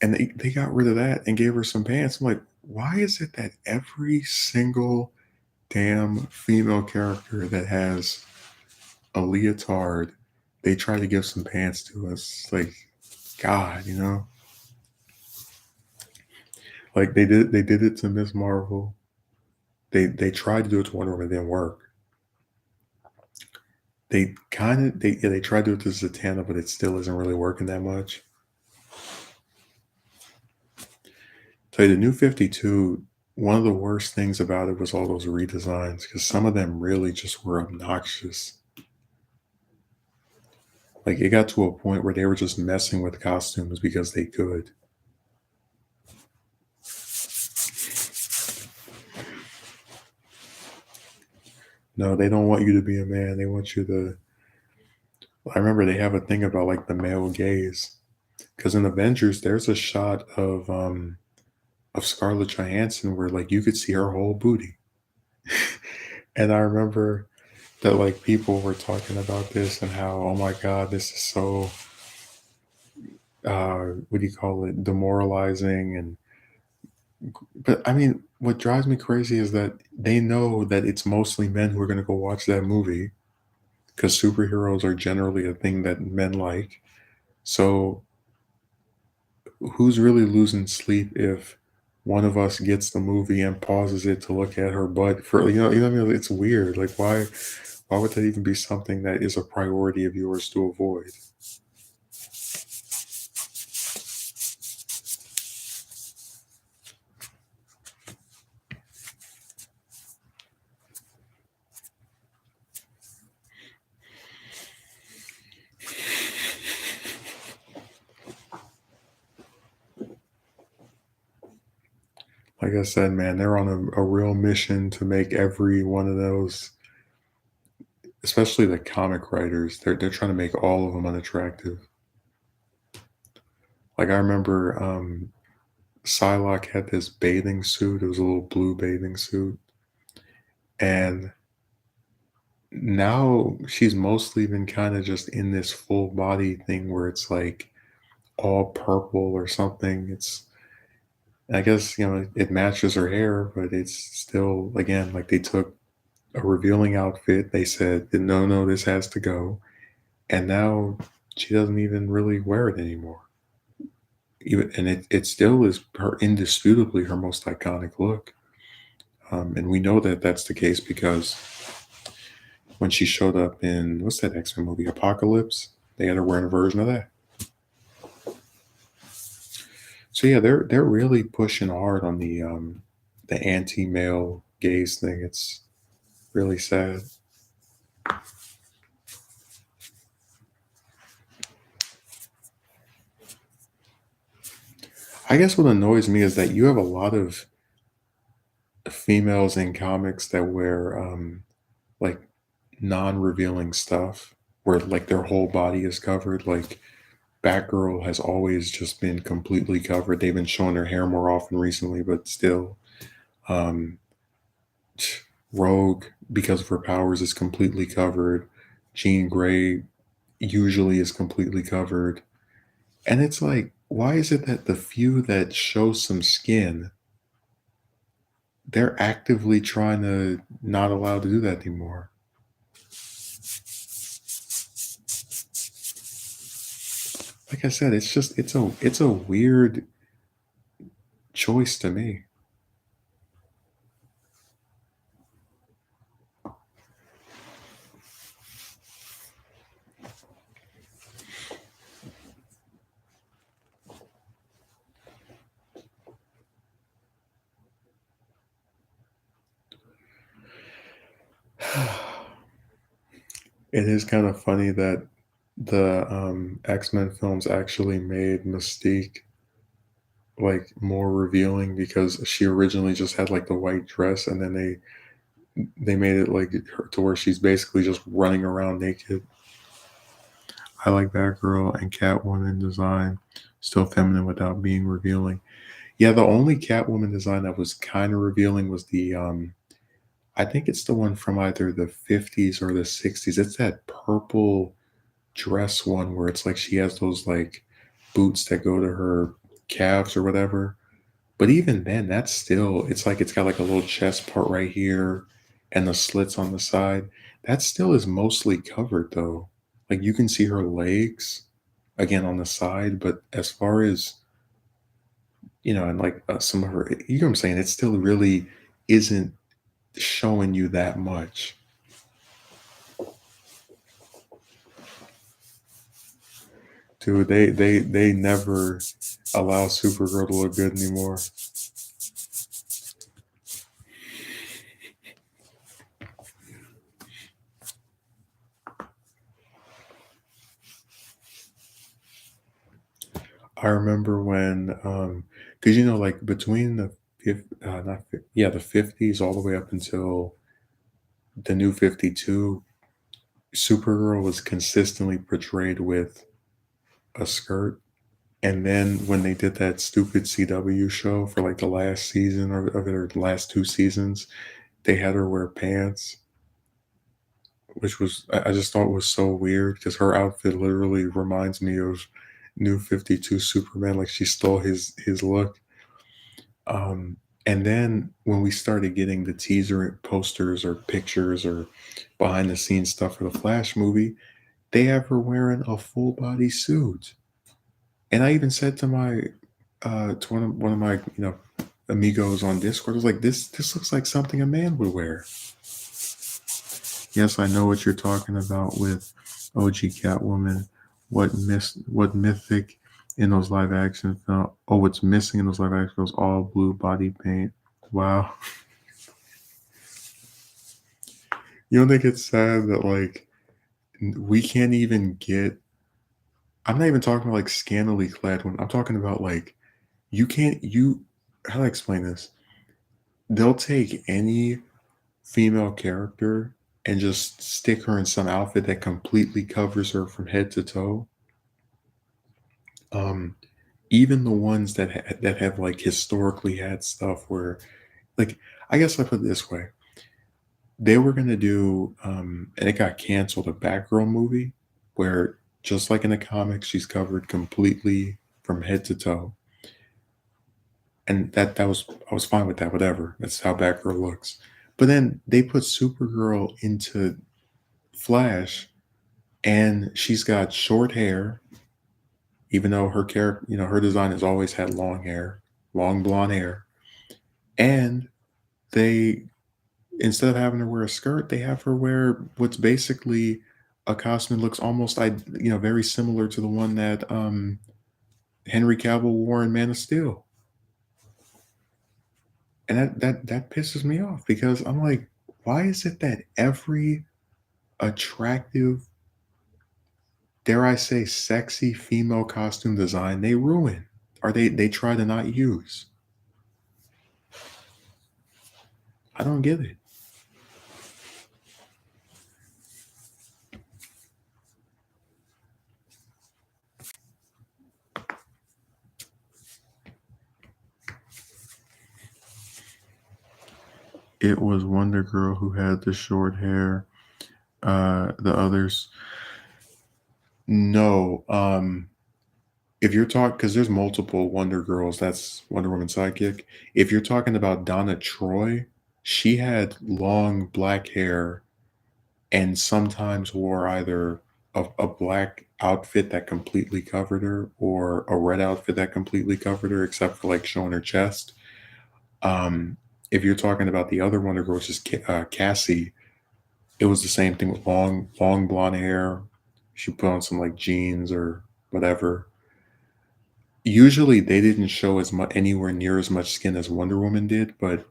And they got rid of that and gave her some pants. I'm like, why is it that every single damn female character that has a leotard, they try to give some pants to us? Like, God, like they did it to Miss Marvel. They tried to do it to Wonder Woman, it didn't work. they tried to do it to Zatanna, but it still isn't really working that much. Tell you the new 52, one of the worst things about it was all those redesigns because some of them really just were obnoxious. Like it got to a point where they were just messing with costumes because they could. No, they don't want you to be a man. They want you to. I remember they have a thing about like the male gaze because in Avengers, there's a shot of Scarlett Johansson where like you could see her whole booty, and I remember that like people were talking about this and how oh my god, this is so what do you call it, demoralizing and but I mean, what drives me crazy is that they know that it's mostly men who are going to go watch that movie because superheroes are generally a thing that men like. So who's really losing sleep if one of us gets the movie and pauses it to look at her butt for you know what I mean? It's weird. Like why would that even be something that is a priority of yours to avoid? Like I said, man, they're on a real mission to make every one of those, especially the comic writers, they're trying to make all of them unattractive. Like I remember Psylocke had this bathing suit. It was a little blue bathing suit. And now she's mostly been kind of just in this full body thing where it's like all purple or something. It's I guess, it matches her hair, but it's still again like they took a revealing outfit. They said, no, no, this has to go. And now she doesn't even really wear it anymore. Even and it still is her indisputably her most iconic look. And we know that that's the case because when she showed up in what's that X-Men movie, Apocalypse, they had her wearing a version of that. So yeah, they're really pushing hard on the anti-male gaze thing. It's really sad. I guess what annoys me is that you have a lot of females in comics that wear like non-revealing stuff where like their whole body is covered. Like Batgirl has always just been completely covered. They've been showing her hair more often recently, but still. Um, Rogue, because of her powers, is completely covered. Jean Grey usually is completely covered. And it's like, why is it that the few that show some skin, they're actively trying to not allow to do that anymore? Like I said, it's a weird choice to me. It is kind of funny that the X-Men films actually made Mystique like more revealing because she originally just had like the white dress and then they made it like her to where she's basically just running around naked. I like Batgirl and Catwoman design, still feminine without being revealing. Yeah, the only Catwoman design that was kind of revealing was the I think it's the one from either the 50s or the 60s. It's that purple dress one where it's like she has those like boots that go to her calves or whatever. But even then, that's still it's like it's got like a little chest part right here and the slits on the side. That still is mostly covered though. Like you can see her legs again on the side, but as far as and like some of her, you know what I'm saying, it still really isn't showing you that much. Dude, they never allow Supergirl to look good anymore. I remember when, because like between the not yeah, the 50s all the way up until the new 52, Supergirl was consistently portrayed with a skirt. And then when they did that stupid CW show for like the last season of it, or the last two seasons, they had her wear pants, which was I just thought was so weird because her outfit literally reminds me of New 52 Superman, like she stole his look. Um, and then when we started getting the teaser posters or pictures or behind the scenes stuff for the Flash movie, they have her wearing a full body suit. And I even said to my to one of my amigos on Discord, I was like, this looks like something a man would wear. Yes, I know what you're talking about with OG Catwoman. What mythic in those live action film? Oh, what's missing in those live action films? All blue body paint. Wow. You don't think it's sad that like we can't even get? I'm not even talking about like scantily clad one. I'm talking about like you can't you. How do I explain this? They'll take any female character and just stick her in some outfit that completely covers her from head to toe. Um, Even the ones that have like historically had stuff where, like, I guess I put it this way: they were gonna do, and it got canceled, a Batgirl movie where, just like in the comics, she's covered completely from head to toe, and that was I was fine with that. Whatever, that's how Batgirl looks. But then they put Supergirl into Flash, and she's got short hair, even though her character, her design has always had long hair, long blonde hair. And they, instead of having her wear a skirt, they have her wear what's basically a costume that looks almost, very similar to the one that Henry Cavill wore in Man of Steel. And that pisses me off because I'm like, why is it that every attractive, dare I say, sexy female costume design they ruin, or they try to not use? I don't get it. It was Wonder Girl who had the short hair. The others, no. If you're talking, because there's multiple Wonder Girls, that's Wonder Woman sidekick. If you're talking about Donna Troy, she had long black hair and sometimes wore either a black outfit that completely covered her or a red outfit that completely covered her, except for like showing her chest. Um, if you're talking about the other Wonder Girl, which is Cassie, it was the same thing with long blonde hair. She put on some like jeans or whatever. Usually, they didn't show as much anywhere near as much skin as Wonder Woman did, but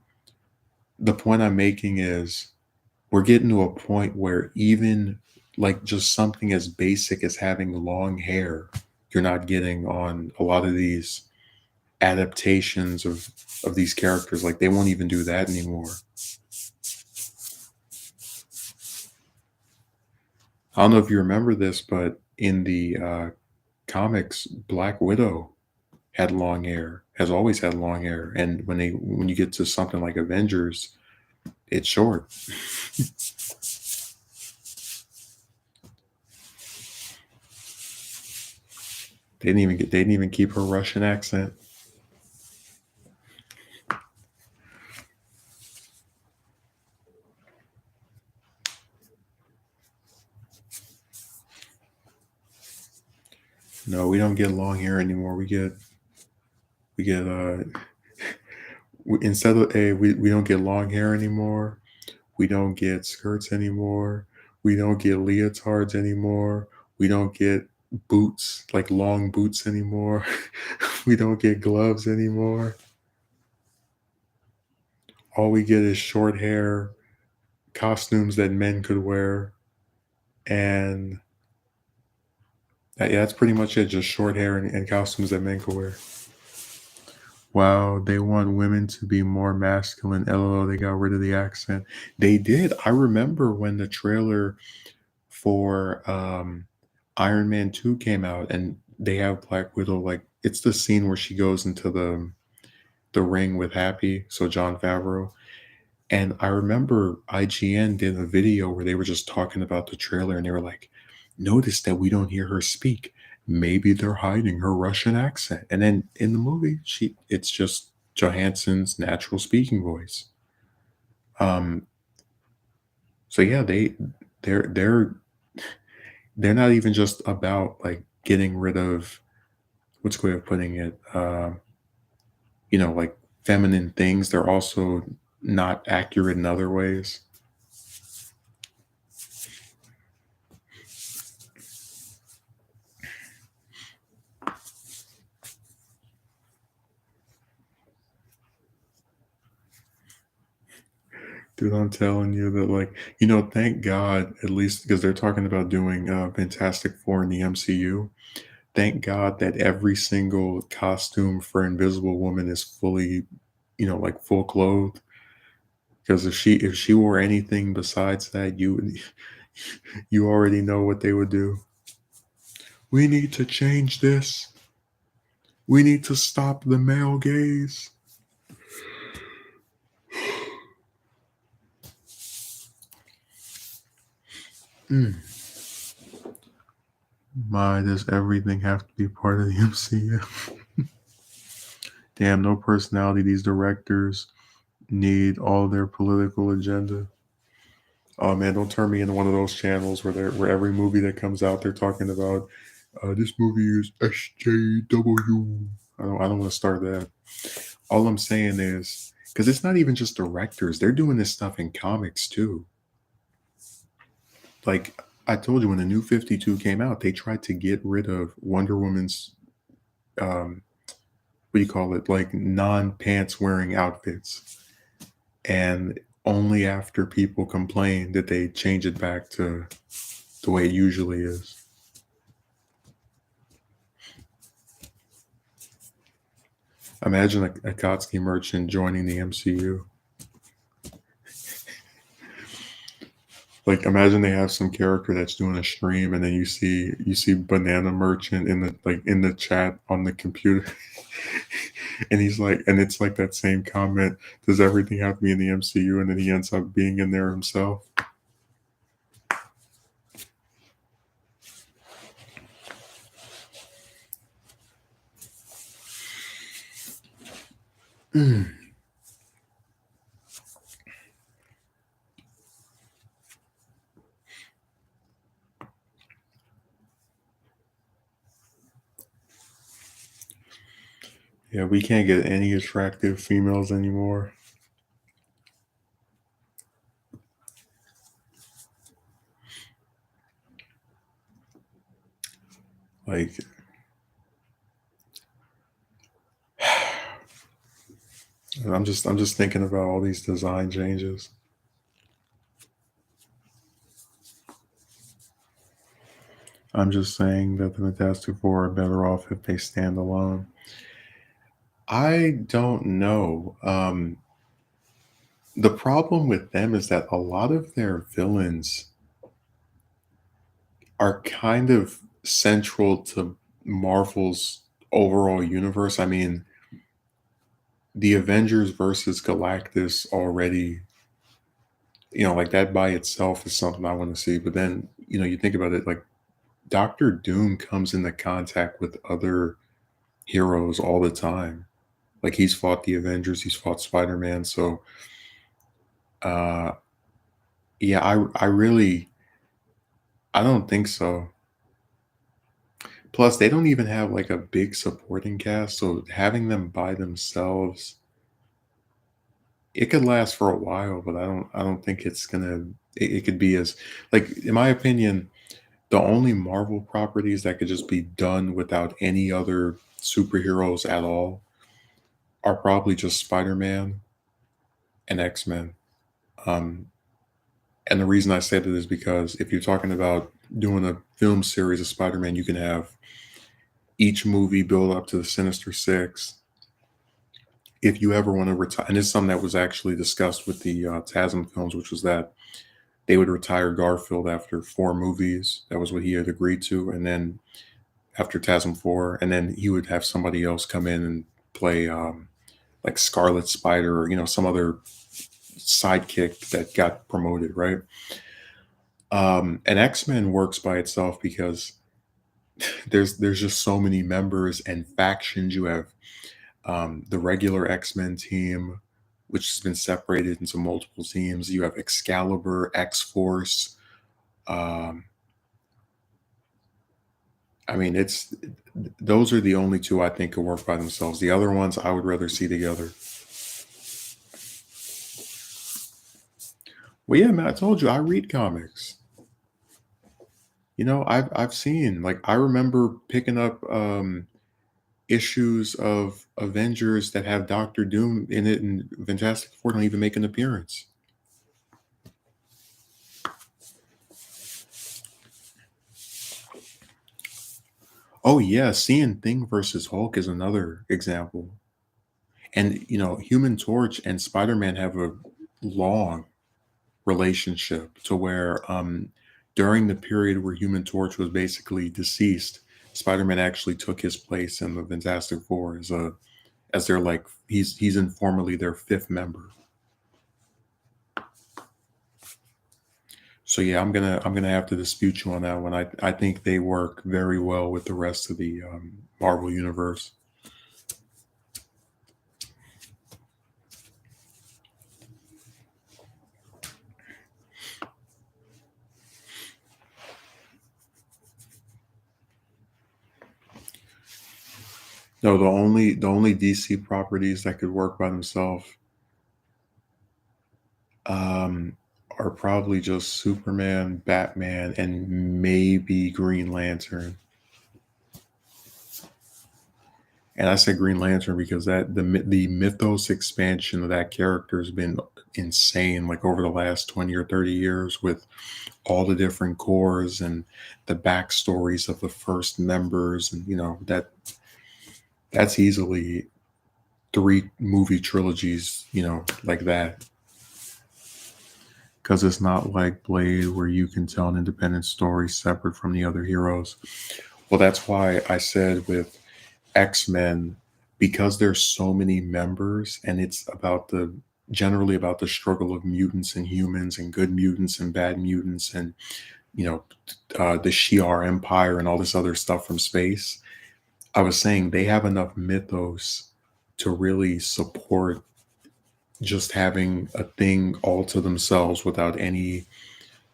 the point I'm making is we're getting to a point where even like just something as basic as having long hair, you're not getting on a lot of these adaptations of these characters. Like they won't even do that anymore. I don't know if you remember this, but in the comics, Black Widow had long hair, has always had long hair, and when you get to something like Avengers, it's short. They didn't even keep her Russian accent. No, we don't get long hair anymore. We get instead of we don't get long hair anymore. We don't get skirts anymore. We don't get leotards anymore. We don't get boots, like long boots anymore. We don't get gloves anymore. All we get is short hair, costumes that men could wear, and yeah, that's pretty much it. Just short hair and costumes that men could wear. Wow, they want women to be more masculine. LOL, they got rid of the accent. They did. I remember when the trailer for Iron Man 2 came out and they have Black Widow, like it's the scene where she goes into the ring with Happy, so John Favreau. And I remember IGN did a video where they were just talking about the trailer and they were like, notice that we don't hear her speak. Maybe they're hiding her Russian accent. And then in the movie, it's just Johansson's natural speaking voice. Um, so yeah, they're they're not even just about like getting rid of what's the way of putting it, like feminine things. They're also not accurate in other ways. Dude, I'm telling you that, like, thank God, at least because they're talking about doing Fantastic Four in the MCU. Thank God that every single costume for Invisible Woman is fully, like full clothed. Because if she wore anything besides that, you already know what they would do. We need to change this. We need to stop the male gaze. Mm. My, does everything have to be part of the MCU? Damn, no personality. These directors need all their political agenda. Oh man, don't turn me into one of those channels where every movie that comes out they're talking about this movie is SJW. I don't want to start that. All I'm saying is because it's not even just directors; they're doing this stuff in comics too. Like I told you, when the New 52 came out, they tried to get rid of Wonder Woman's um, what do you call it, like non-pants wearing outfits, and only after people complained did they change it back to the way it usually is. Imagine a Kotsky merchant joining the MCU. Like imagine they have some character that's doing a stream and then you see Banana Merchant in the chat on the computer. And he's like, and it's like that same comment, does everything have to be in the MCU? And then he ends up being in there himself. Mm. Yeah, we can't get any attractive females anymore. Like I'm just thinking about all these design changes. I'm just saying that the Fantastic Four are better off if they stand alone. I don't know. The problem with them is that a lot of their villains are kind of central to Marvel's overall universe. I mean, the Avengers versus Galactus already, like that by itself is something I want to see. But then, you think about it, like Doctor Doom comes into contact with other heroes all the time. Like he's fought the Avengers, he's fought Spider-Man. So, uh, yeah, I don't think so. Plus, they don't even have like a big supporting cast, so having them by themselves, it could last for a while, but I don't think it's gonna it could be as like in my opinion, The only Marvel properties that could just be done without any other superheroes at all are probably just Spider-Man and X-Men. Um, and the reason I say that is because if you're talking about doing a film series of Spider-Man, you can have each movie build up to the Sinister Six. If you ever want to retire, and it's something that was actually discussed with the TASM films, which was that they would retire Garfield after 4 movies. That was what he had agreed to, and then after TASM 4, and then he would have somebody else come in and play like Scarlet Spider or some other sidekick that got promoted, right? And X-Men works by itself because there's just so many members and factions. You have the regular X-Men team, which has been separated into multiple teams. You have Excalibur, X-Force. Um, I mean, it's those are the only two I think could work by themselves. The other ones I would rather see together. Well, yeah, man, I told you I read comics. I've seen like I remember picking up issues of Avengers that have Doctor Doom in it, and Fantastic Four don't even make an appearance. Oh yeah, seeing Thing versus Hulk is another example. And Human Torch and Spider-Man have a long relationship to where during the period where Human Torch was basically deceased, Spider-Man actually took his place in the Fantastic Four as their like he's informally their fifth member. So yeah, I'm gonna have to dispute you on that one. I think they work very well with the rest of the Marvel universe. No, the only DC properties that could work by themselves um, are probably just Superman, Batman, and maybe Green Lantern. And I say Green Lantern because the mythos expansion of that character has been insane. Like over the last 20 or 30 years, with all the different cores and the backstories of the first members, and that's easily 3 movie trilogies. Like that. Because it's not like Blade where you can tell an independent story separate from the other heroes. Well, that's why I said with X-Men, because there's so many members and it's generally about the struggle of mutants and humans and good mutants and bad mutants and you know the Shi'ar Empire and all this other stuff from space. I was saying they have enough mythos to really support just having a thing all to themselves without any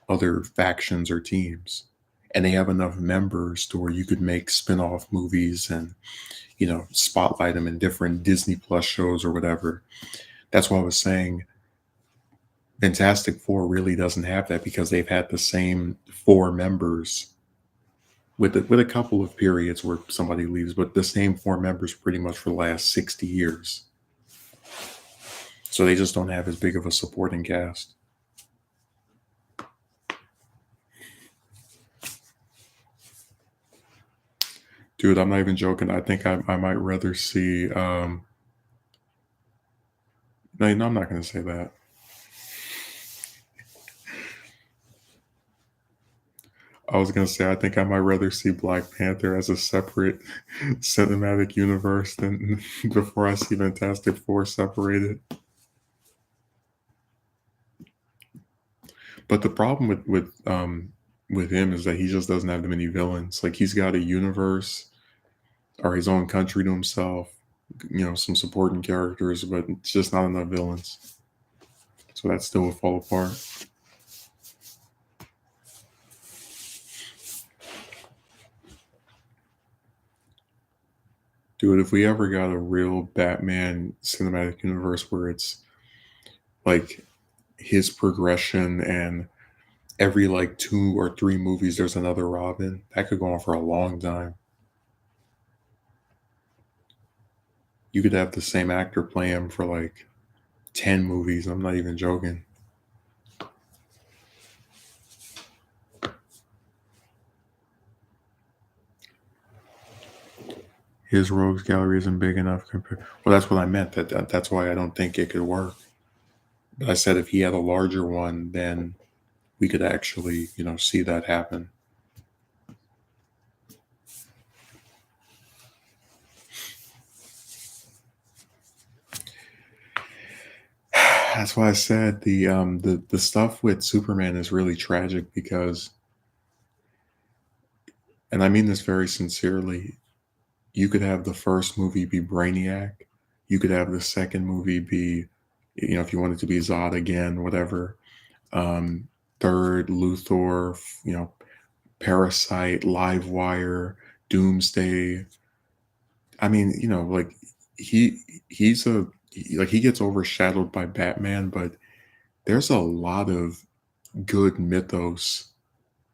other factions or teams. And they have enough members to where you could make spin-off movies and spotlight them in different Disney Plus shows or whatever. That's why I was saying Fantastic Four really doesn't have that because they've had the same 4 members with a couple of periods where somebody leaves, but the same 4 members pretty much for the last 60 years. So they just don't have as big of a supporting cast. Dude, I'm not even joking. I think I might rather see no, no, I'm not gonna say that. I was gonna say I think I might rather see Black Panther as a separate cinematic universe than before I see Fantastic Four separated. But the problem with him is that he just doesn't have that many villains. Like he's got a universe or his own country to himself, some supporting characters, but it's just not enough villains. So that still would fall apart. Dude, if we ever got a real Batman cinematic universe where it's like his progression and every like 2 or 3 movies there's another Robin. That could go on for a long time. You could have the same actor play him for like 10 movies. I'm not even joking. His rogues gallery isn't big enough compared. Well, that's what I meant. That's why I don't think it could work. But I said if he had a larger one, then we could actually, see that happen. That's why I said the stuff with Superman is really tragic because, and I mean this very sincerely, you could have the first movie be Brainiac, you could have the second movie be, if you wanted to be Zod again, whatever. Um, Third, Luthor, Parasite, Livewire, Doomsday. I mean, like he he's like he gets overshadowed by Batman, but there's a lot of good mythos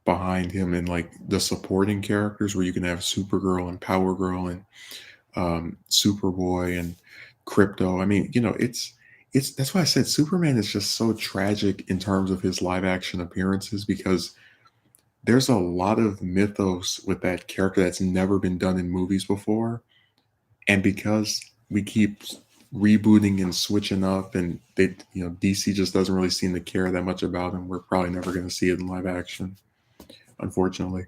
behind him and like the supporting characters where you can have Supergirl and Power Girl and Superboy and Crypto. I mean, it's that's why I said Superman is just so tragic in terms of his live action appearances because there's a lot of mythos with that character that's never been done in movies before. And because we keep rebooting and switching up and DC just doesn't really seem to care that much about him, we're probably never going to see it in live action, unfortunately.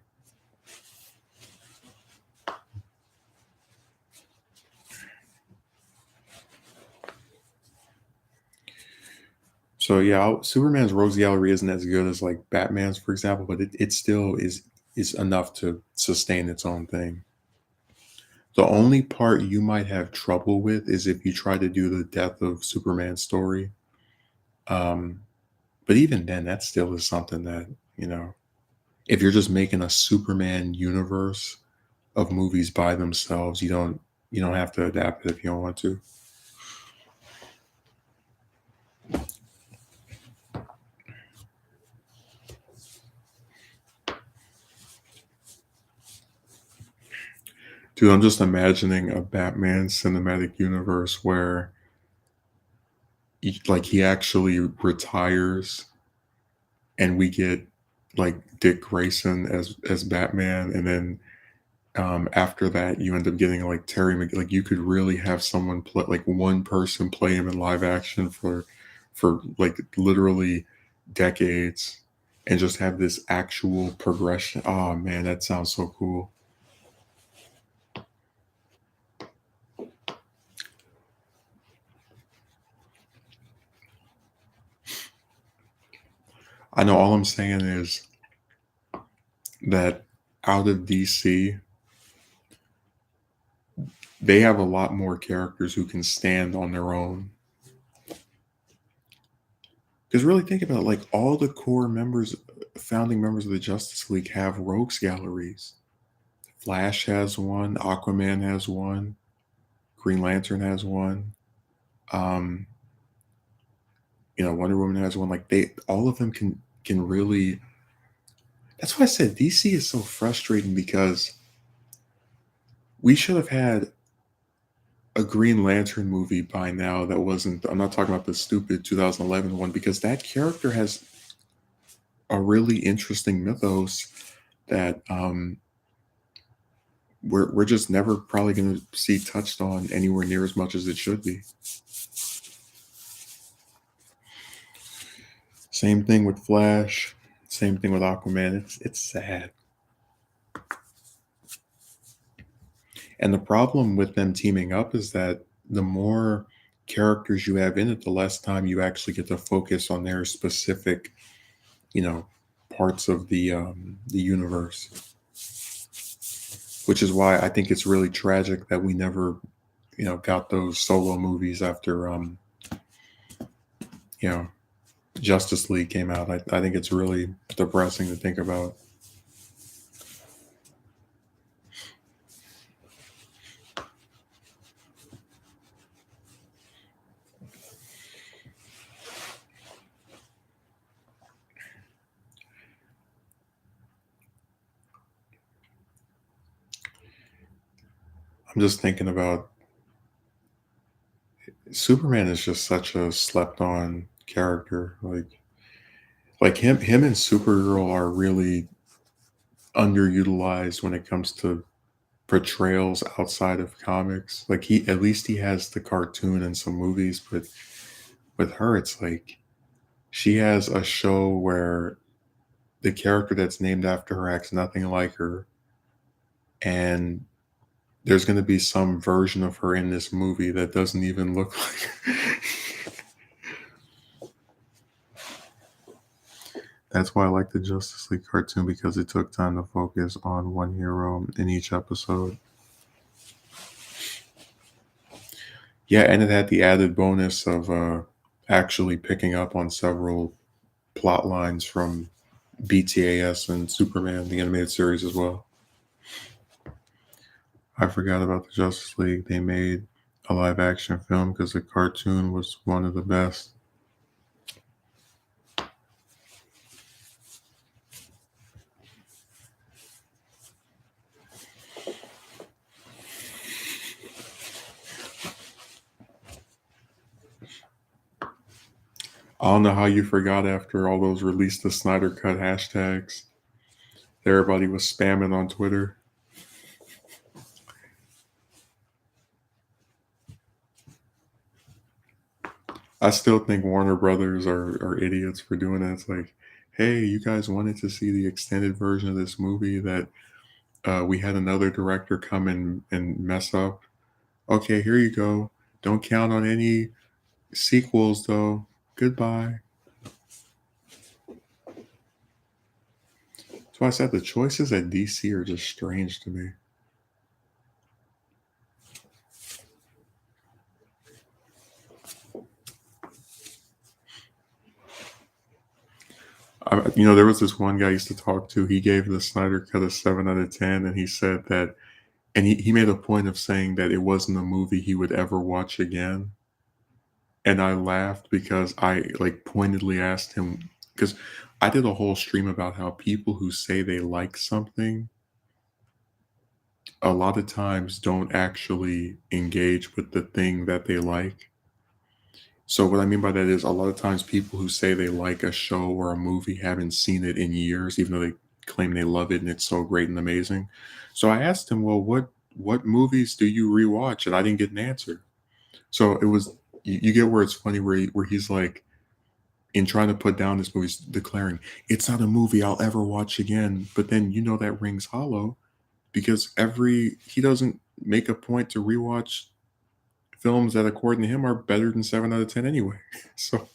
So yeah, Superman's Rose Gallery isn't as good as like Batman's, for example, but it still is enough to sustain its own thing. The only part you might have trouble with is if you try to do the death of Superman story. Um, but even then, that still is something that, if you're just making a Superman universe of movies by themselves, you don't have to adapt it if you don't want to. Dude, I'm just imagining a Batman cinematic universe where he actually retires and we get like Dick Grayson as Batman, and then after that you end up getting like like you could really have someone play like one person play him in live action for like literally decades and just have this actual progression. Oh man, that sounds so cool. I know all I'm saying is that out of DC, they have a lot more characters who can stand on their own. Because really think about it, like all the core members, founding members of the Justice League have rogues galleries. Flash has one, Aquaman has one, Green Lantern has one, um, Wonder Woman has one. Like they, all of them can really. That's why I said DC is so frustrating because we should have had a Green Lantern movie by now that wasn't. I'm not talking about the stupid 2011 one because that character has a really interesting mythos that we're just never probably going to see touched on anywhere near as much as it should be. Same thing with Flash. Same thing with Aquaman. It's sad. And the problem with them teaming up is that the more characters you have in it, the less time you actually get to focus on their specific, you know, parts of the universe. Which is why I think it's really tragic that we never, got those solo movies after you know, Justice League came out. I think it's really depressing to think about. I'm just thinking about Superman is just such a slept on character. Like him and Supergirl are really underutilized when it comes to portrayals outside of comics. Like he at least he has the cartoon and some movies, but with her it's like she has a show where the character that's named after her acts nothing like her, and there's going to be some version of her in this movie that doesn't even look like her. That's why I like the Justice League cartoon because it took time to focus on one hero in each episode. Yeah, and it had the added bonus of actually picking up on several plot lines from BTAS and Superman, the animated series as well. I forgot about the Justice League. They made a live action film because the cartoon was one of the best. I don't know how you forgot after all those release the Snyder Cut hashtags. Everybody was spamming on Twitter. I still think Warner Brothers are idiots for doing that. It's like, hey, you guys wanted to see the extended version of this movie that we had another director come and mess up. Okay, here you go. Don't count on any sequels, though. Goodbye. So I said the choices at DC are just strange to me. There was this one guy I used to talk to. He gave the Snyder Cut a 7 out of 10, and he said that, and he made a point of saying that it wasn't a movie he would ever watch again. And I laughed because I like pointedly asked him because I did a whole stream about how people who say they like something a lot of times don't actually engage with the thing that they like. So what I mean by that is a lot of times people who say they like a show or a movie haven't seen it in years, even though they claim they love it and it's so great and amazing. So I asked him, well, what movies do you rewatch? And I didn't get an answer. So it was you get where it's funny where he's like in trying to put down this movie, he's declaring it's not a movie I'll ever watch again. But then that rings hollow because every he doesn't make a point to rewatch films that according to him are better than 7 out of 10 anyway. So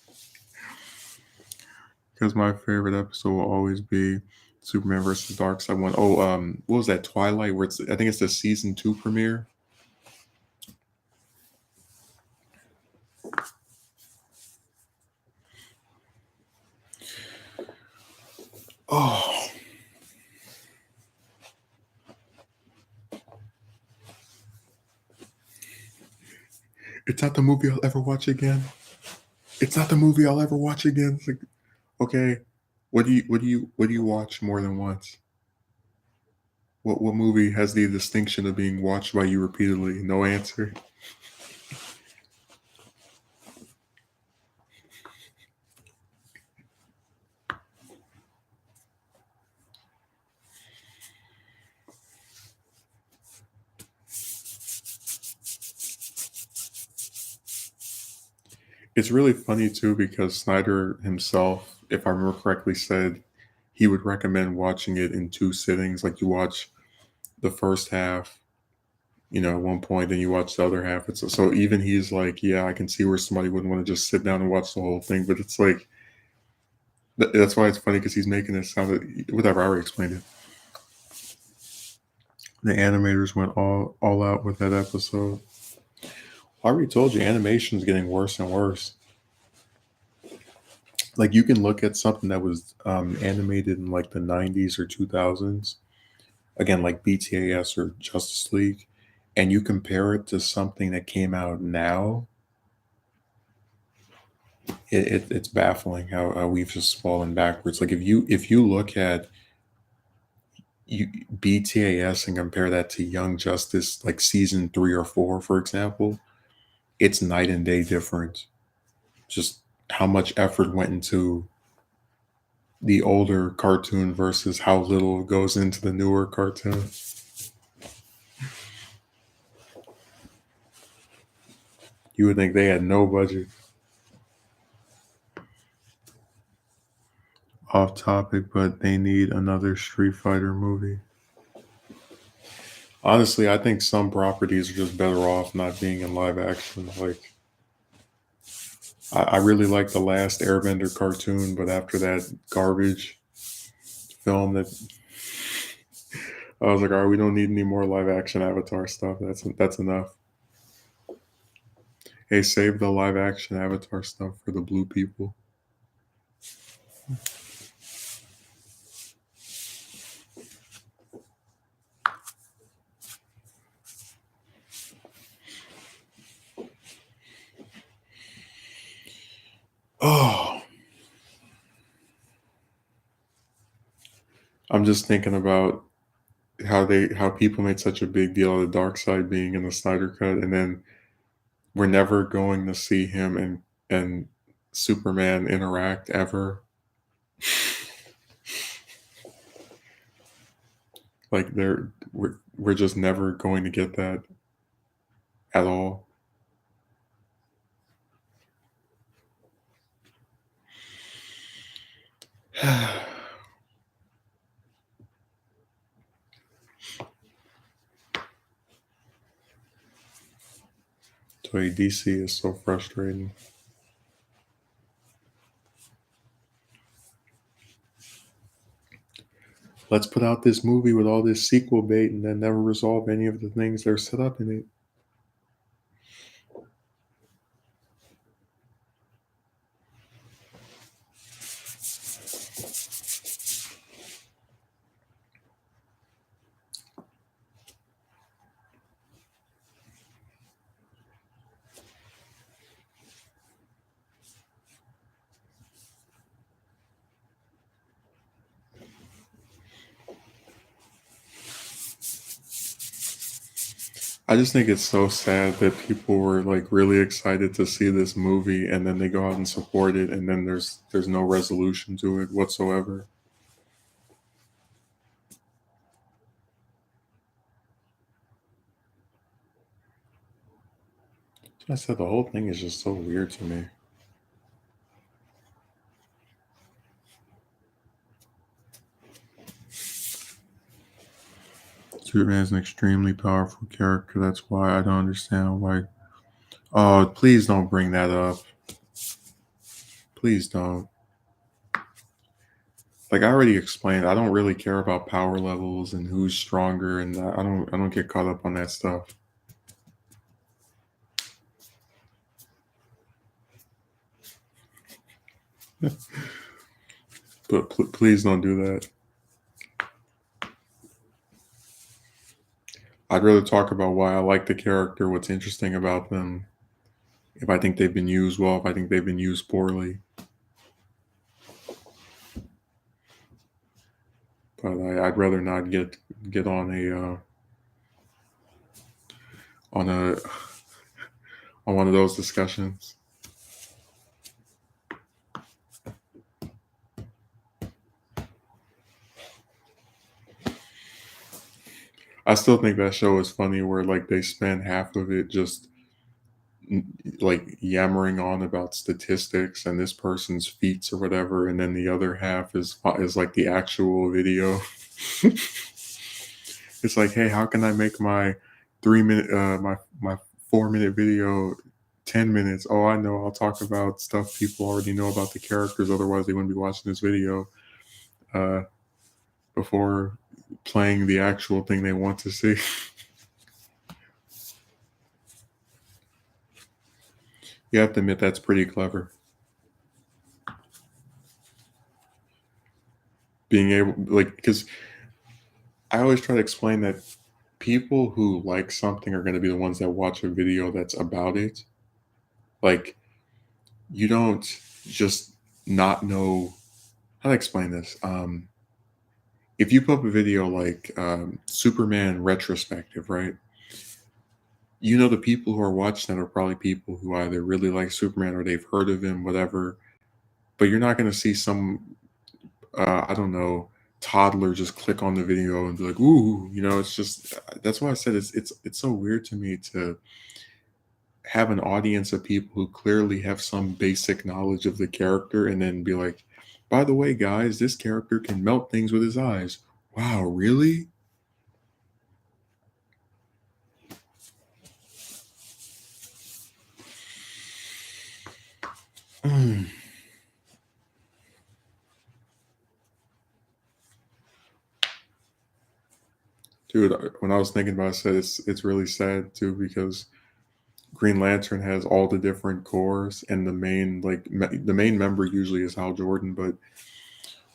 because my favorite episode will always be Superman versus Darkseid one. Oh, what was that? Twilight, where I think it's the season 2 premiere. Oh, it's not the movie I'll ever watch again. It's not the movie I'll ever watch again. It's like, okay, what do you watch more than once? What movie has the distinction of being watched by you repeatedly? No answer. It's really funny too because Snyder himself, if I remember correctly, said he would recommend watching it in 2 sittings. Like you watch the first half, at one point, then you watch the other half. It's so even he's like, yeah, I can see where somebody wouldn't want to just sit down and watch the whole thing, but it's like that's why it's funny because he's making it sound whatever. I already explained it. The animators went all out with that episode. I already told you, animation's getting worse and worse. Like you can look at something that was animated in like the 90s or 2000s, again like BTAS or Justice League, and you compare it to something that came out now. It's baffling how we've just fallen backwards. Like if you look at you BTAS and compare that to Young Justice, like season 3 or 4, for example, it's night and day difference. Just how much effort went into the older cartoon versus how little goes into the newer cartoon. You would think they had no budget. Off topic, but they need another Street Fighter movie. Honestly, I think some properties are just better off not being in live action. Like, I really like the last Airbender cartoon, but after that garbage film, that I was like, all right, we don't need any more live action Avatar stuff. That's enough. Hey, save the live action Avatar stuff for the blue people. Oh, I'm just thinking about how people made such a big deal of the dark side being in the Snyder cut, and then we're never going to see him and Superman interact ever. Like we're just never going to get that at all. So DC is so frustrating. Let's put out this movie with all this sequel bait and then never resolve any of the things that are set up in it. I just think it's so sad that people were like really excited to see this movie and then they go out and support it and then there's no resolution to it whatsoever. I said the whole thing is just so weird to me. Superman is an extremely powerful character. That's why I don't understand why. Oh, please don't bring that up. Please don't. Like I already explained, I don't really care about power levels and who's stronger, and I don't get caught up on that stuff. But please don't do that. I'd rather talk about why I like the character, what's interesting about them, if I think they've been used well, if I think they've been used poorly. But I'd rather not get on a on one of those discussions. I still think that show is funny where like they spend half of it just like yammering on about statistics and this person's feats or whatever, and then the other half is like the actual video. It's like, hey, how can I make my 3 minute my 4 minute video 10 minutes? Oh, I know. I'll talk about stuff people already know about the characters. Otherwise, they wouldn't be watching this video uh, before playing the actual thing they want to see. You have to admit that's pretty clever. Being able, like, because I always try to explain that people who like something are going to be the ones that watch a video that's about it. Like, you don't just not know how to explain this. if you put up a video like Superman retrospective, right? You know, the people who are watching that are probably people who either really like Superman or they've heard of him, whatever. But you're not going to see some, I don't know, toddler just click on the video and be like, "Ooh," It's just that's why I said it's so weird to me to have an audience of people who clearly have some basic knowledge of the character and then be like, "By the way, guys, this character can melt things with his eyes." Wow, really? Mm. Dude, when I was thinking about it, I said it's really sad too because Green Lantern has all the different cores, and the main the main member usually is Hal Jordan. But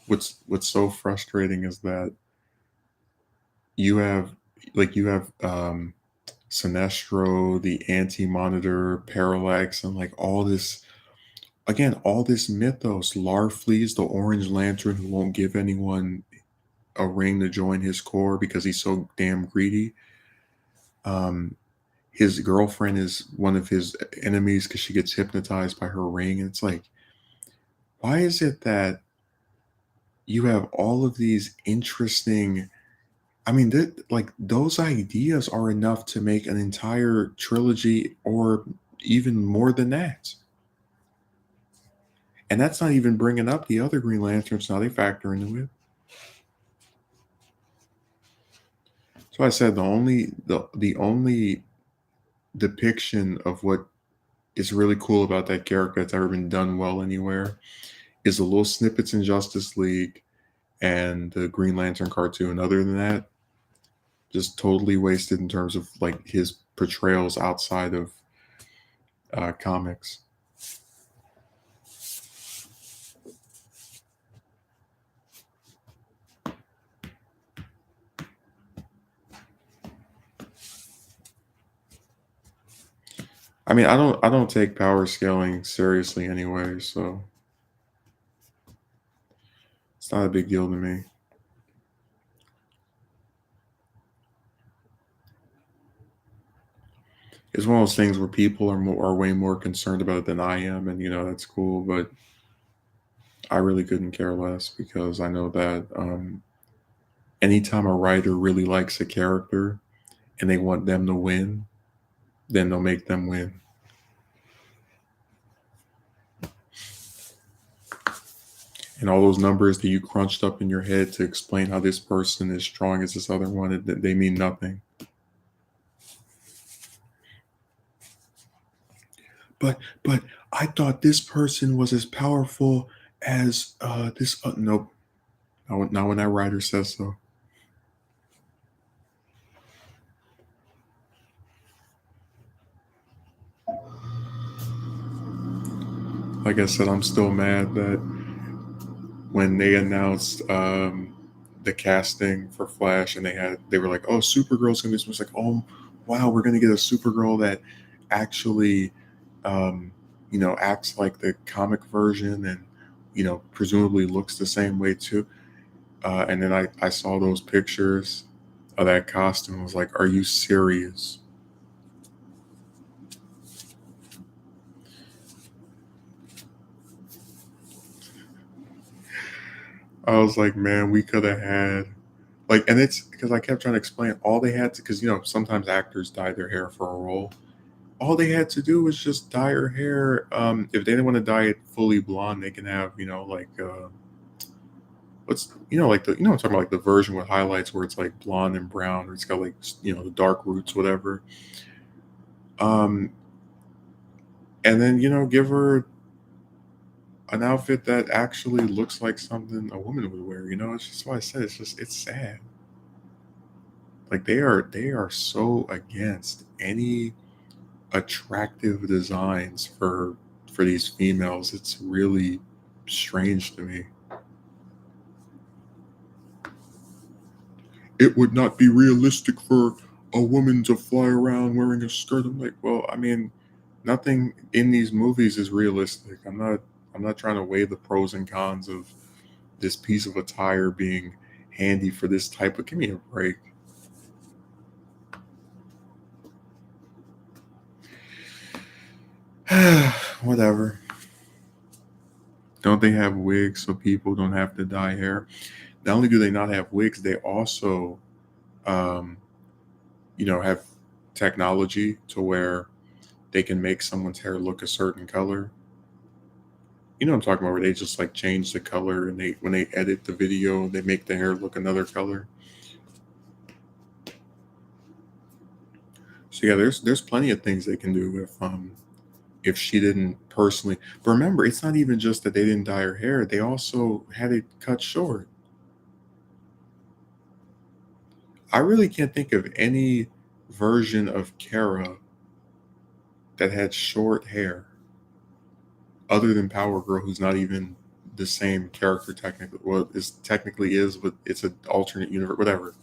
what's so frustrating is that you have you have Sinestro, the Anti Monitor, Parallax, and like all this again, all this mythos. Larfleeze, the Orange Lantern, who won't give anyone a ring to join his core because he's so damn greedy. Um, his girlfriend is one of his enemies because she gets hypnotized by her ring. And it's like, why is it that you have all of these interesting? I mean, like those ideas are enough to make an entire trilogy or even more than that. And that's not even bringing up the other Green Lanterns. Now they factor into it. So I said the only depiction of what is really cool about that character that's ever been done well anywhere is the little snippets in Justice League and the Green Lantern cartoon. Other than that, just totally wasted in terms of like his portrayals outside of comics. I mean, I don't take power scaling seriously anyway, so it's not a big deal to me. It's one of those things where people are way more concerned about it than I am, and that's cool. But I really couldn't care less because I know that anytime a writer really likes a character and they want them to win, then they'll make them win. And all those numbers that you crunched up in your head to explain how this person is strong as this other one, they mean nothing. But I thought this person was as powerful as this. Nope, not when that writer says so. Like I said, I'm still mad that when they announced the casting for Flash and they were like, "Oh, Supergirl's gonna be," was like, "Oh, wow, we're gonna get a Supergirl that actually, um, acts like the comic version and presumably looks the same way too." And then I saw those pictures of that costume. I was like, "Are you serious?" I was like, "Man, we could have had." Like, and it's because I kept trying to explain all they had to, because sometimes actors dye their hair for a role. All they had to do was just dye her hair. If they didn't want to dye it fully blonde, they can have like what's like I'm talking about, like the version with highlights where it's like blonde and brown, or it's got like the dark roots, whatever. Um, and then give her an outfit that actually looks like something a woman would wear. It's just why I said it's sad. Like they are so against any attractive designs for these females. It's really strange to me. It would not be realistic for a woman to fly around wearing a skirt. I'm like, well, I mean, nothing in these movies is realistic. I'm not trying to weigh the pros and cons of this piece of attire being handy for this type of. Give me a break. Whatever. Don't they have wigs so people don't have to dye hair? Not only do they not have wigs, they also, um, have technology to where they can make someone's hair look a certain color. You know what I'm talking about, where they just like change the color and they when they edit the video, they make the hair look another color. So yeah, there's plenty of things they can do if she didn't personally. But remember, it's not even just that they didn't dye her hair; they also had it cut short. I really can't think of any version of Kara that had short hair other than Power Girl, who's not even the same character technically. Well, is technically is, but it's an alternate universe. Whatever.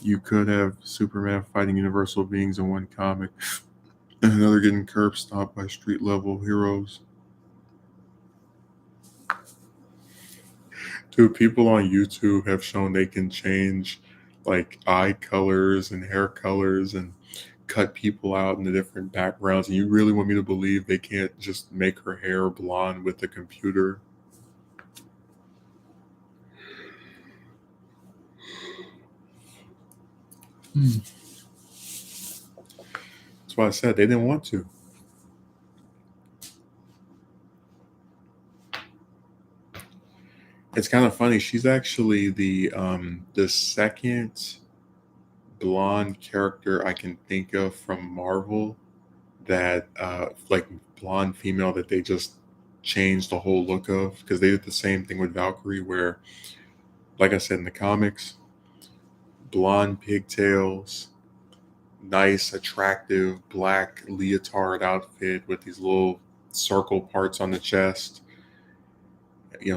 You could have Superman fighting universal beings in one comic, and another getting curb stomped by street level heroes. Dude, people on YouTube have shown they can change like eye colors and hair colors and cut people out in the different backgrounds. And you really want me to believe they can't just make her hair blonde with a computer? Hmm. That's why I said they didn't want to. It's kind of funny. She's actually the second blonde character I can think of from Marvel that like blonde female that they just changed the whole look of, because they did the same thing with Valkyrie where, like I said, in the comics, blonde pigtails, nice attractive black leotard outfit with these little circle parts on the chest,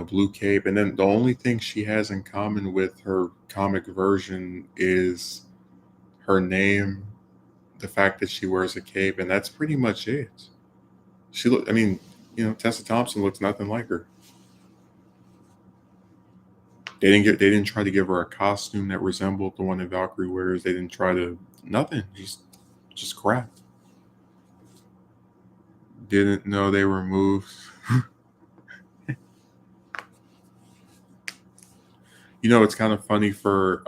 blue cape, and then the only thing she has in common with her comic version is her name, the fact that she wears a cape, and that's pretty much it. I mean, Tessa Thompson looks nothing like her. They didn't try to give her a costume that resembled the one that Valkyrie wears. They didn't try to nothing. Just crap. Didn't know they removed. It's kind of funny for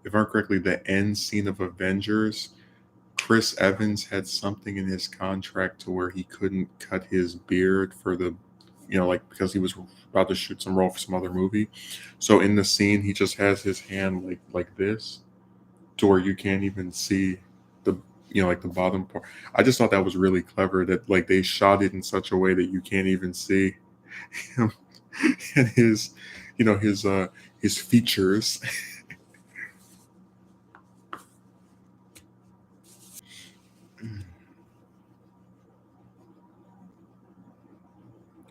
if I'm correctly, the end scene of Avengers. Chris Evans had something in his contract to where he couldn't cut his beard for the, like because he was about to shoot some role for some other movie. So in the scene, he just has his hand like this, to where you can't even see the, like the bottom part. I just thought that was really clever that like they shot it in such a way that you can't even see him and his features.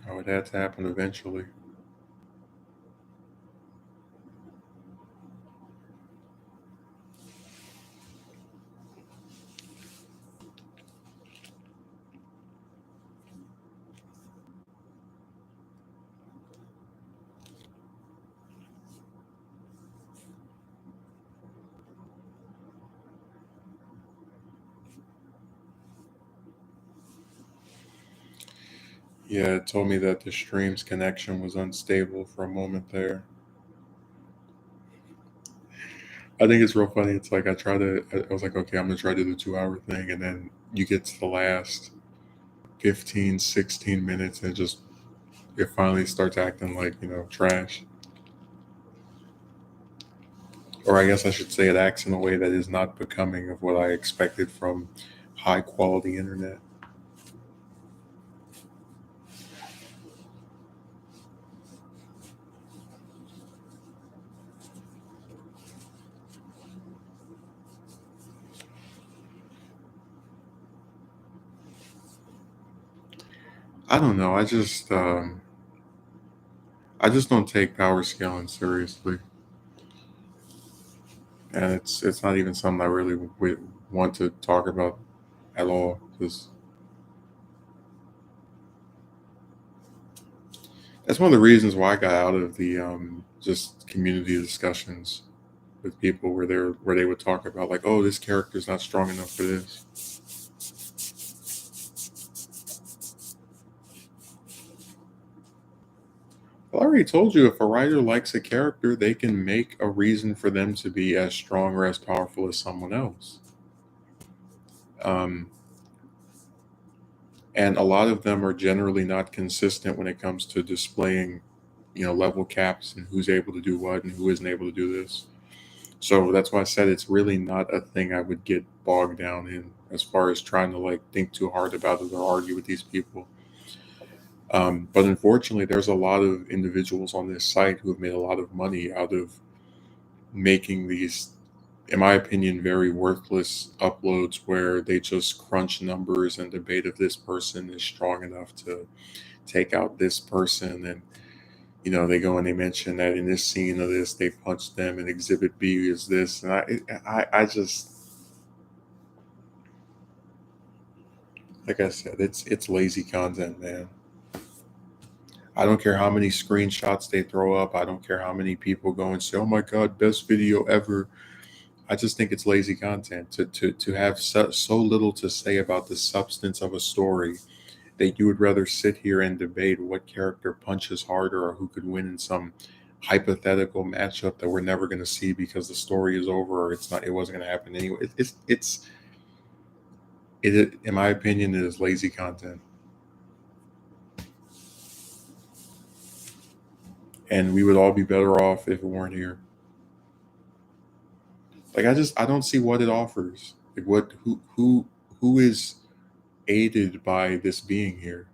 Oh, it had to happen eventually. Yeah, it told me that the stream's connection was unstable for a moment there. I think it's real funny. It's like I was like, okay, I'm gonna try to do the 2 hour thing, and then you get to the last 15, 16 minutes, and it finally starts acting like, trash. Or I guess I should say it acts in a way that is not becoming of what I expected from high quality internet. I don't know. I just don't take power scaling seriously, and it's not even something I really want to talk about at all. Because That's one of the reasons why I got out of the just community discussions with people where they would talk about like, oh, this character's not strong enough for this. Well, I already told you if a writer likes a character, they can make a reason for them to be as strong or as powerful as someone else. Um, and a lot of them are generally not consistent when it comes to displaying, level caps and who's able to do what and who isn't able to do this. So that's why I said it's really not a thing I would get bogged down in as far as trying to like think too hard about it or argue with these people. But unfortunately, there's a lot of individuals on this site who have made a lot of money out of making these, in my opinion, very worthless uploads where they just crunch numbers and debate if this person is strong enough to take out this person. And, they go and they mention that in this scene of this, they punched them and exhibit B is this. And I just, like I said, it's lazy content, man. I don't care how many screenshots they throw up. I don't care how many people go and say, "Oh my God, best video ever." I just think it's lazy content to have so little to say about the substance of a story that you would rather sit here and debate what character punches harder or who could win in some hypothetical matchup that we're never going to see because the story is over or it wasn't going to happen anyway. In my opinion, it is lazy content, and we would all be better off if it weren't here. Like I don't see what it offers. Like what who is aided by this being here?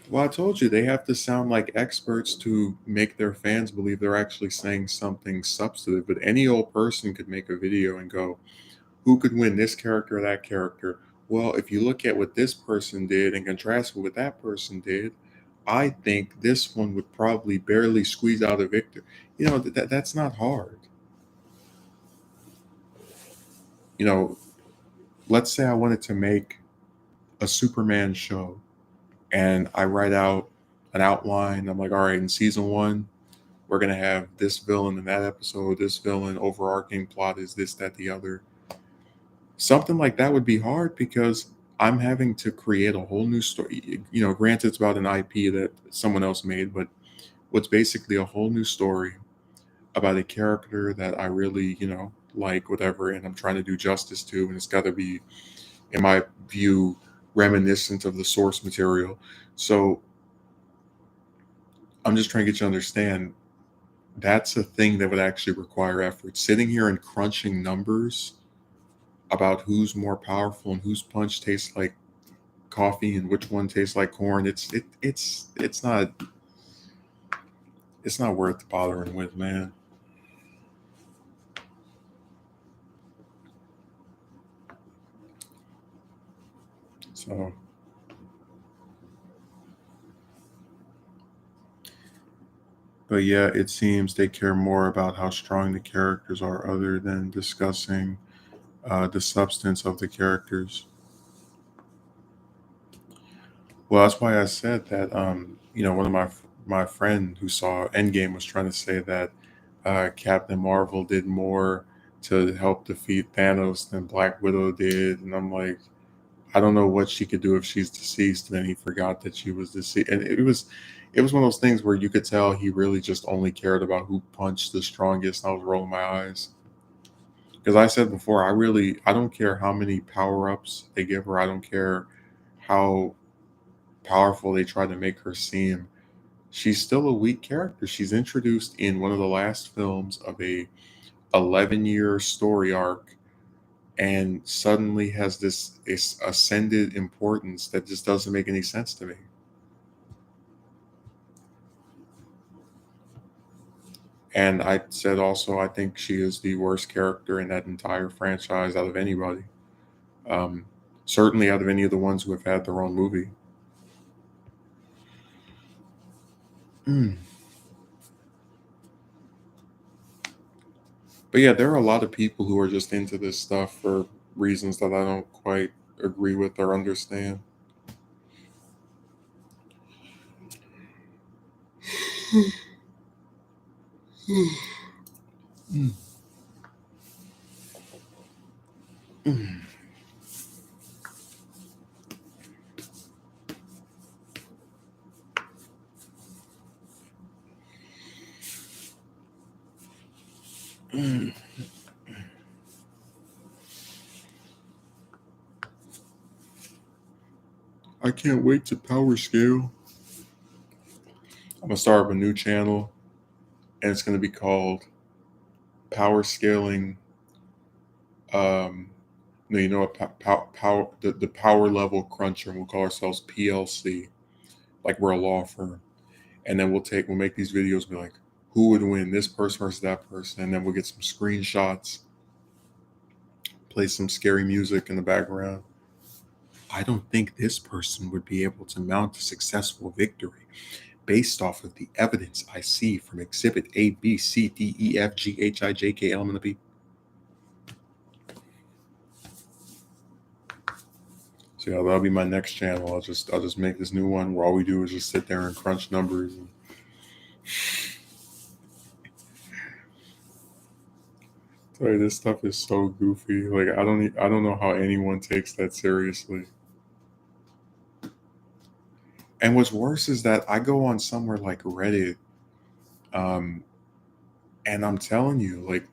Well, I told you they have to sound like experts to make their fans believe they're actually saying something substantive. But any old person could make a video and go, who could win this character or that character? Well, if you look at what this person did and contrast with what that person did, I think this one would probably barely squeeze out a victor. That's not hard. You know, let's say I wanted to make a Superman show and I write out an outline. I'm like, all right, in season one, we're gonna have this villain in that episode, this villain, overarching plot is this, that, the other. Something like that would be hard because I'm having to create a whole new story. Granted, it's about an IP that someone else made, but what's basically a whole new story about a character that I really, like, whatever, and I'm trying to do justice to, and it's got to be, in my view, reminiscent of the source material. So I'm just trying to get you to understand that's a thing that would actually require effort. Sitting here and crunching numbers about who's more powerful and whose punch tastes like coffee and which one tastes like corn. It's not worth bothering with, man. So, but yeah, it seems they care more about how strong the characters are, other than discussing the substance of the characters. Well, that's why I said that. One of my friend who saw Endgame was trying to say that Captain Marvel did more to help defeat Thanos than Black Widow did, and I'm like, I don't know what she could do if she's deceased. And then he forgot that she was deceased, and it was one of those things where you could tell he really just only cared about who punched the strongest. And I was rolling my eyes because I said before, I don't care how many power ups they give her. I don't care how powerful they try to make her seem. She's still a weak character. She's introduced in one of the last films of a 11-year story arc and suddenly has this ascended importance that just doesn't make any sense to me. And I said also, I think she is the worst character in that entire franchise out of anybody. Um, Certainly, out of any of the ones who have had their own movie. Mm. But yeah, there are a lot of people who are just into this stuff for reasons that I don't quite agree with or understand. Mm. Mm. Mm. I can't wait to power scale. I'm gonna start up a new channel, and it's gonna be called Power Scaling. Um, no, you know what? Power the power level cruncher. And we'll call ourselves PLC, like we're a law firm. And then we'll make these videos, be like, who would win, this person versus that person, and then we'll get some screenshots, play some scary music in the background. I don't think this person would be able to mount a successful victory based off of the evidence I see from exhibit A, B, C, D, E, F, G, H, I, J, K, L, M, N, O, P. So yeah, that'll be my next channel. I'll just make this new one where all we do is just sit there and crunch numbers. And tell you, this stuff is so goofy. Like I don't know how anyone takes that seriously. And what's worse is that I go on somewhere like Reddit, um, and I'm telling you, like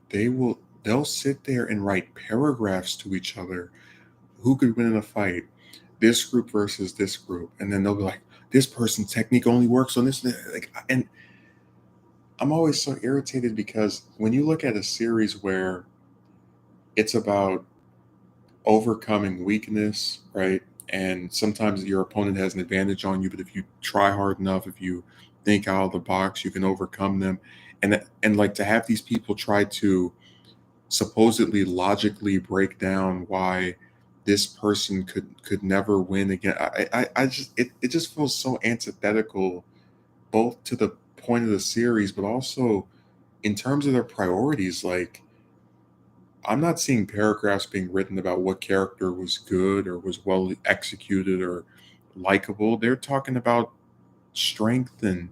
they'll sit there and write paragraphs to each other. Who could win in a fight? This group versus this group, and then they'll be like, this person's technique only works on this. Like, and I'm always so irritated because when you look at a series where it's about overcoming weakness, right? And sometimes your opponent has an advantage on you, but if you try hard enough, if you think out of the box, you can overcome them. And like to have these people try to supposedly logically break down why this person could never win again. I just it just feels so antithetical both to the point of the series, but also in terms of their priorities. Like I'm not seeing paragraphs being written about what character was good or was well executed or likable. They're talking about strength and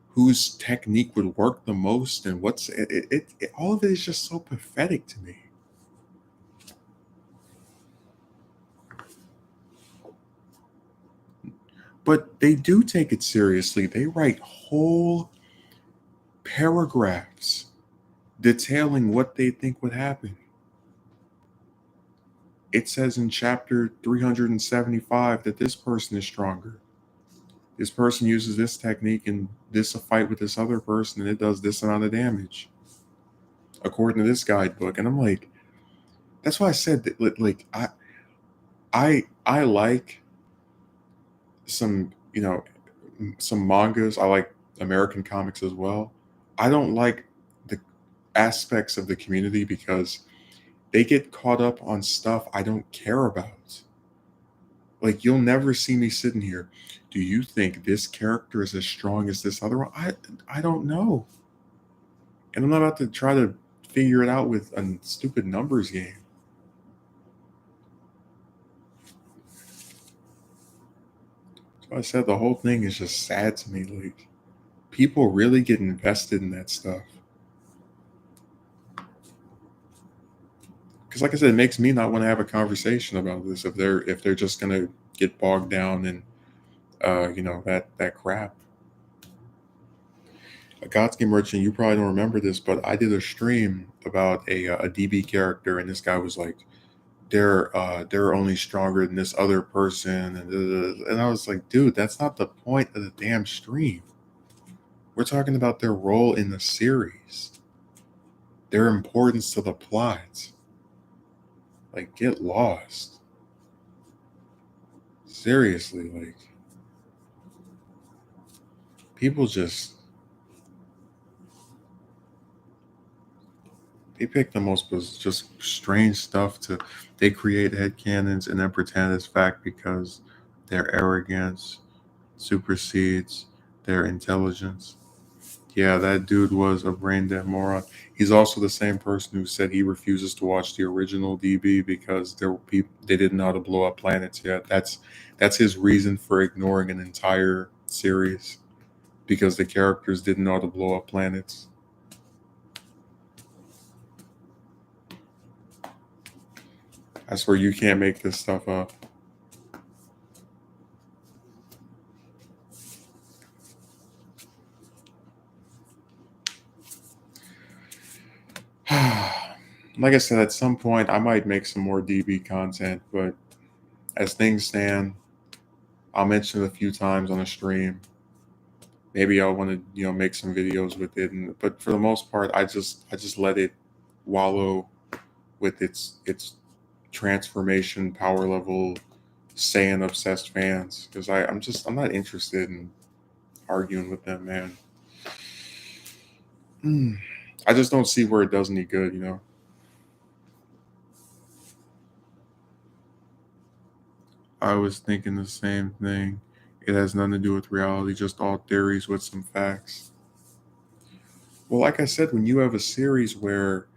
whose technique would work the most and what's all of it is just so pathetic to me. But they do take it seriously. They write whole paragraphs detailing what they think would happen. It says in chapter 375 that this person is stronger. This person uses this technique in this a fight with this other person and it does this amount of damage according to this guidebook. And I'm like, that's why I said that like I like some, some mangas. I like American comics as well. I don't like the aspects of the community because they get caught up on stuff I don't care about. Like you'll never see me sitting here. Do you think this character is as strong as this other one? I don't know. And I'm not about to try to figure it out with a stupid numbers game. So I said the whole thing is just sad to me. Like people really get invested in that stuff. Because like I said, it makes me not want to have a conversation about this if they're just gonna get bogged down in that crap. A God's Game Merchant, you probably don't remember this, but I did a stream about a DB character, and this guy was like, they're only stronger than this other person, and I was like, dude, that's not the point of the damn stream. We're talking about their role in the series, their importance to the plot. Like, get lost. Seriously, like people just They pick the most just strange stuff to. They create headcanons and then pretend it's fact because their arrogance supersedes their intelligence. Yeah, that dude was a brain dead moron. He's also the same person who said he refuses to watch the original DB because there were people they didn't know how to blow up planets yet. That's his reason for ignoring an entire series because the characters didn't know how to blow up planets. I swear you can't make this stuff up. Like I said, at some point I might make some more DB content, but as things stand, I'll mention it a few times on a stream. Maybe I'll want to, make some videos with it, but for the most part, I just let it wallow with its transformation power level, Saiyan obsessed fans because I'm not interested in arguing with them, man. Mm. I just don't see where it does any good. I was thinking the same thing. It has nothing to do with reality, just all theories with some facts. Well, like I said, when you have a series where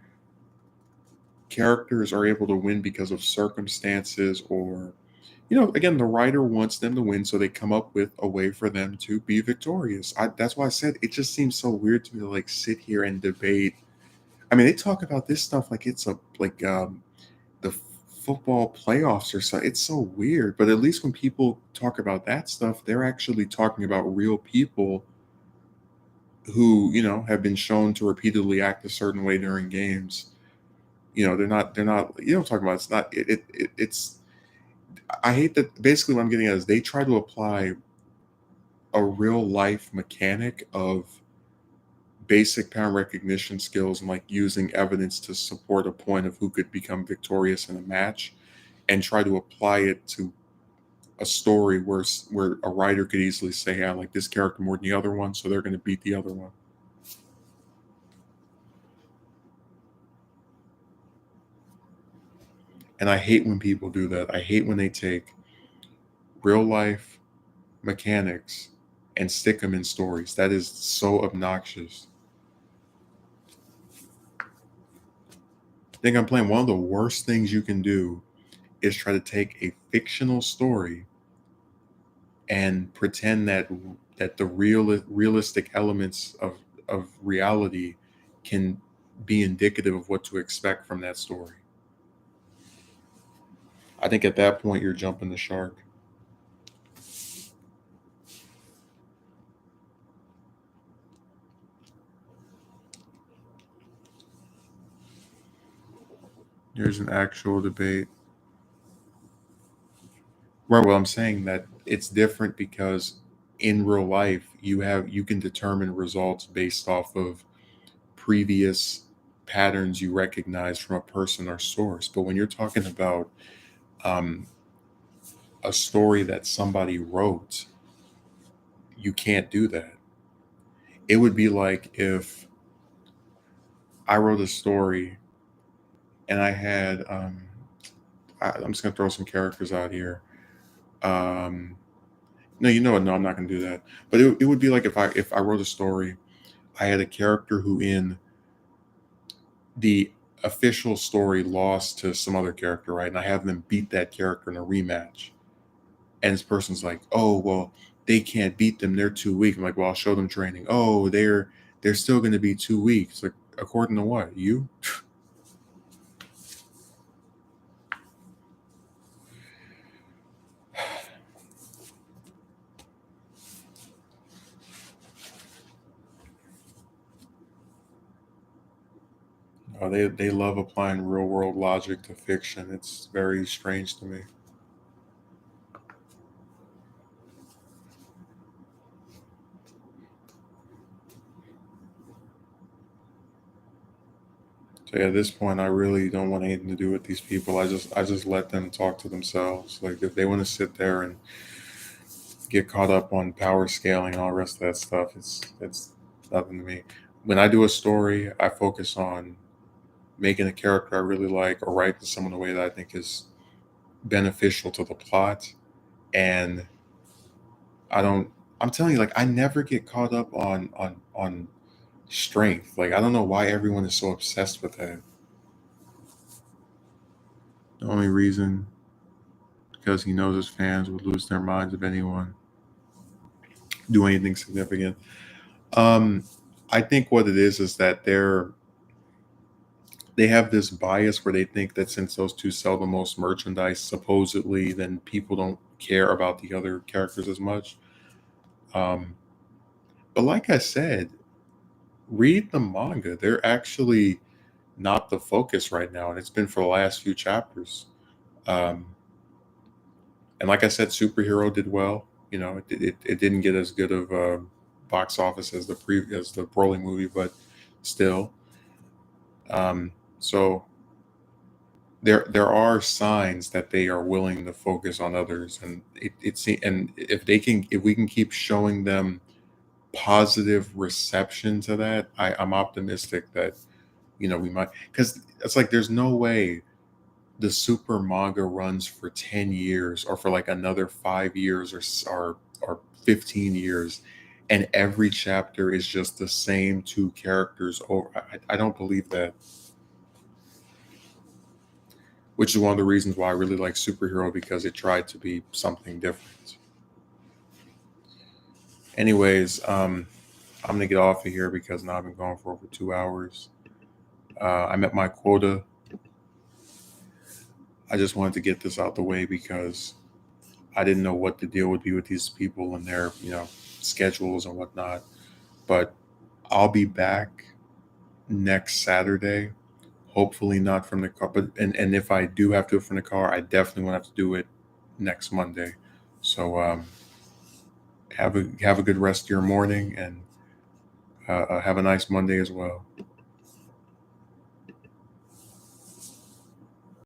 characters are able to win because of circumstances or again, the writer wants them to win, so they come up with a way for them to be victorious. That's why I said it just seems so weird to me to like sit here and debate. I mean, they talk about this stuff like it's a like the football playoffs or so. It's so weird, but at least when people talk about that stuff, they're actually talking about real people who have been shown to repeatedly act a certain way during games. They're not. Talking about it's not. It's. I hate that. Basically, what I'm getting at is they try to apply a real life mechanic of basic pattern recognition skills and like using evidence to support a point of who could become victorious in a match and try to apply it to a story where a writer could easily say, "I like this character more than the other one, so they're going to beat the other one." And I hate when people do that. I hate when they take real life mechanics and stick them in stories. That is so obnoxious. I think I'm playing one of the worst things you can do is try to take a fictional story and pretend that the realistic elements of reality can be indicative of what to expect from that story. I think at that point you're jumping the shark. There's an actual debate. Right. Well, I'm saying that it's different because in real life you can determine results based off of previous patterns you recognize from a person or source. But when you're talking about um, a story that somebody wrote, you can't do that. It would be like if I wrote a story and I had, I'm just gonna throw some characters out here. Um, no, you know what? No, I'm not gonna do that. But it would be like if I wrote a story, I had a character who in the official story lost to some other character, right? And I have them beat that character in a rematch. And this person's like, "Oh, well, they can't beat them. They're too weak." I'm like, "Well, I'll show them training." "Oh, they're still going to be too weak." It's like, according to what? You? They love applying real world logic to fiction. It's very strange to me. So yeah, at this point, I really don't want anything to do with these people. I just let them talk to themselves. Like if they want to sit there and get caught up on power scaling and all the rest of that stuff, it's nothing to me. When I do a story, I focus on making a character I really like or writing someone in a way that I think is beneficial to the plot. And I don't. I'm telling you, like I never get caught up on strength. Like I don't know why everyone is so obsessed with that. The only reason because he knows his fans would lose their minds if anyone do anything significant. Um, I think what it is that they have this bias where they think that since those two sell the most merchandise, supposedly, then people don't care about the other characters as much. Um, but like I said, read the manga. They're actually not the focus right now, and it's been for the last few chapters. Um, and like I said, superhero did well. You know, it didn't get as good of a box office as as the Broly movie, but still. So there are signs that they are willing to focus on others, and and if we can keep showing them positive reception to that, I'm optimistic that we might, because it's like there's no way the super manga runs for 10 years or for like another 5 years or 15 years and every chapter is just the same two characters over. I don't believe that, which is one of the reasons why I really like superhero, because it tried to be something different. Anyways, I'm gonna get off of here because now I've been going for over 2 hours. I met my quota. I just wanted to get this out the way because I didn't know what the deal would be with these people and their, schedules and whatnot. But I'll be back next Saturday. Hopefully not from the car, but and if I do have to do it from the car, I definitely won't have to do it next Monday. So have a good rest of your morning and have a nice Monday as well.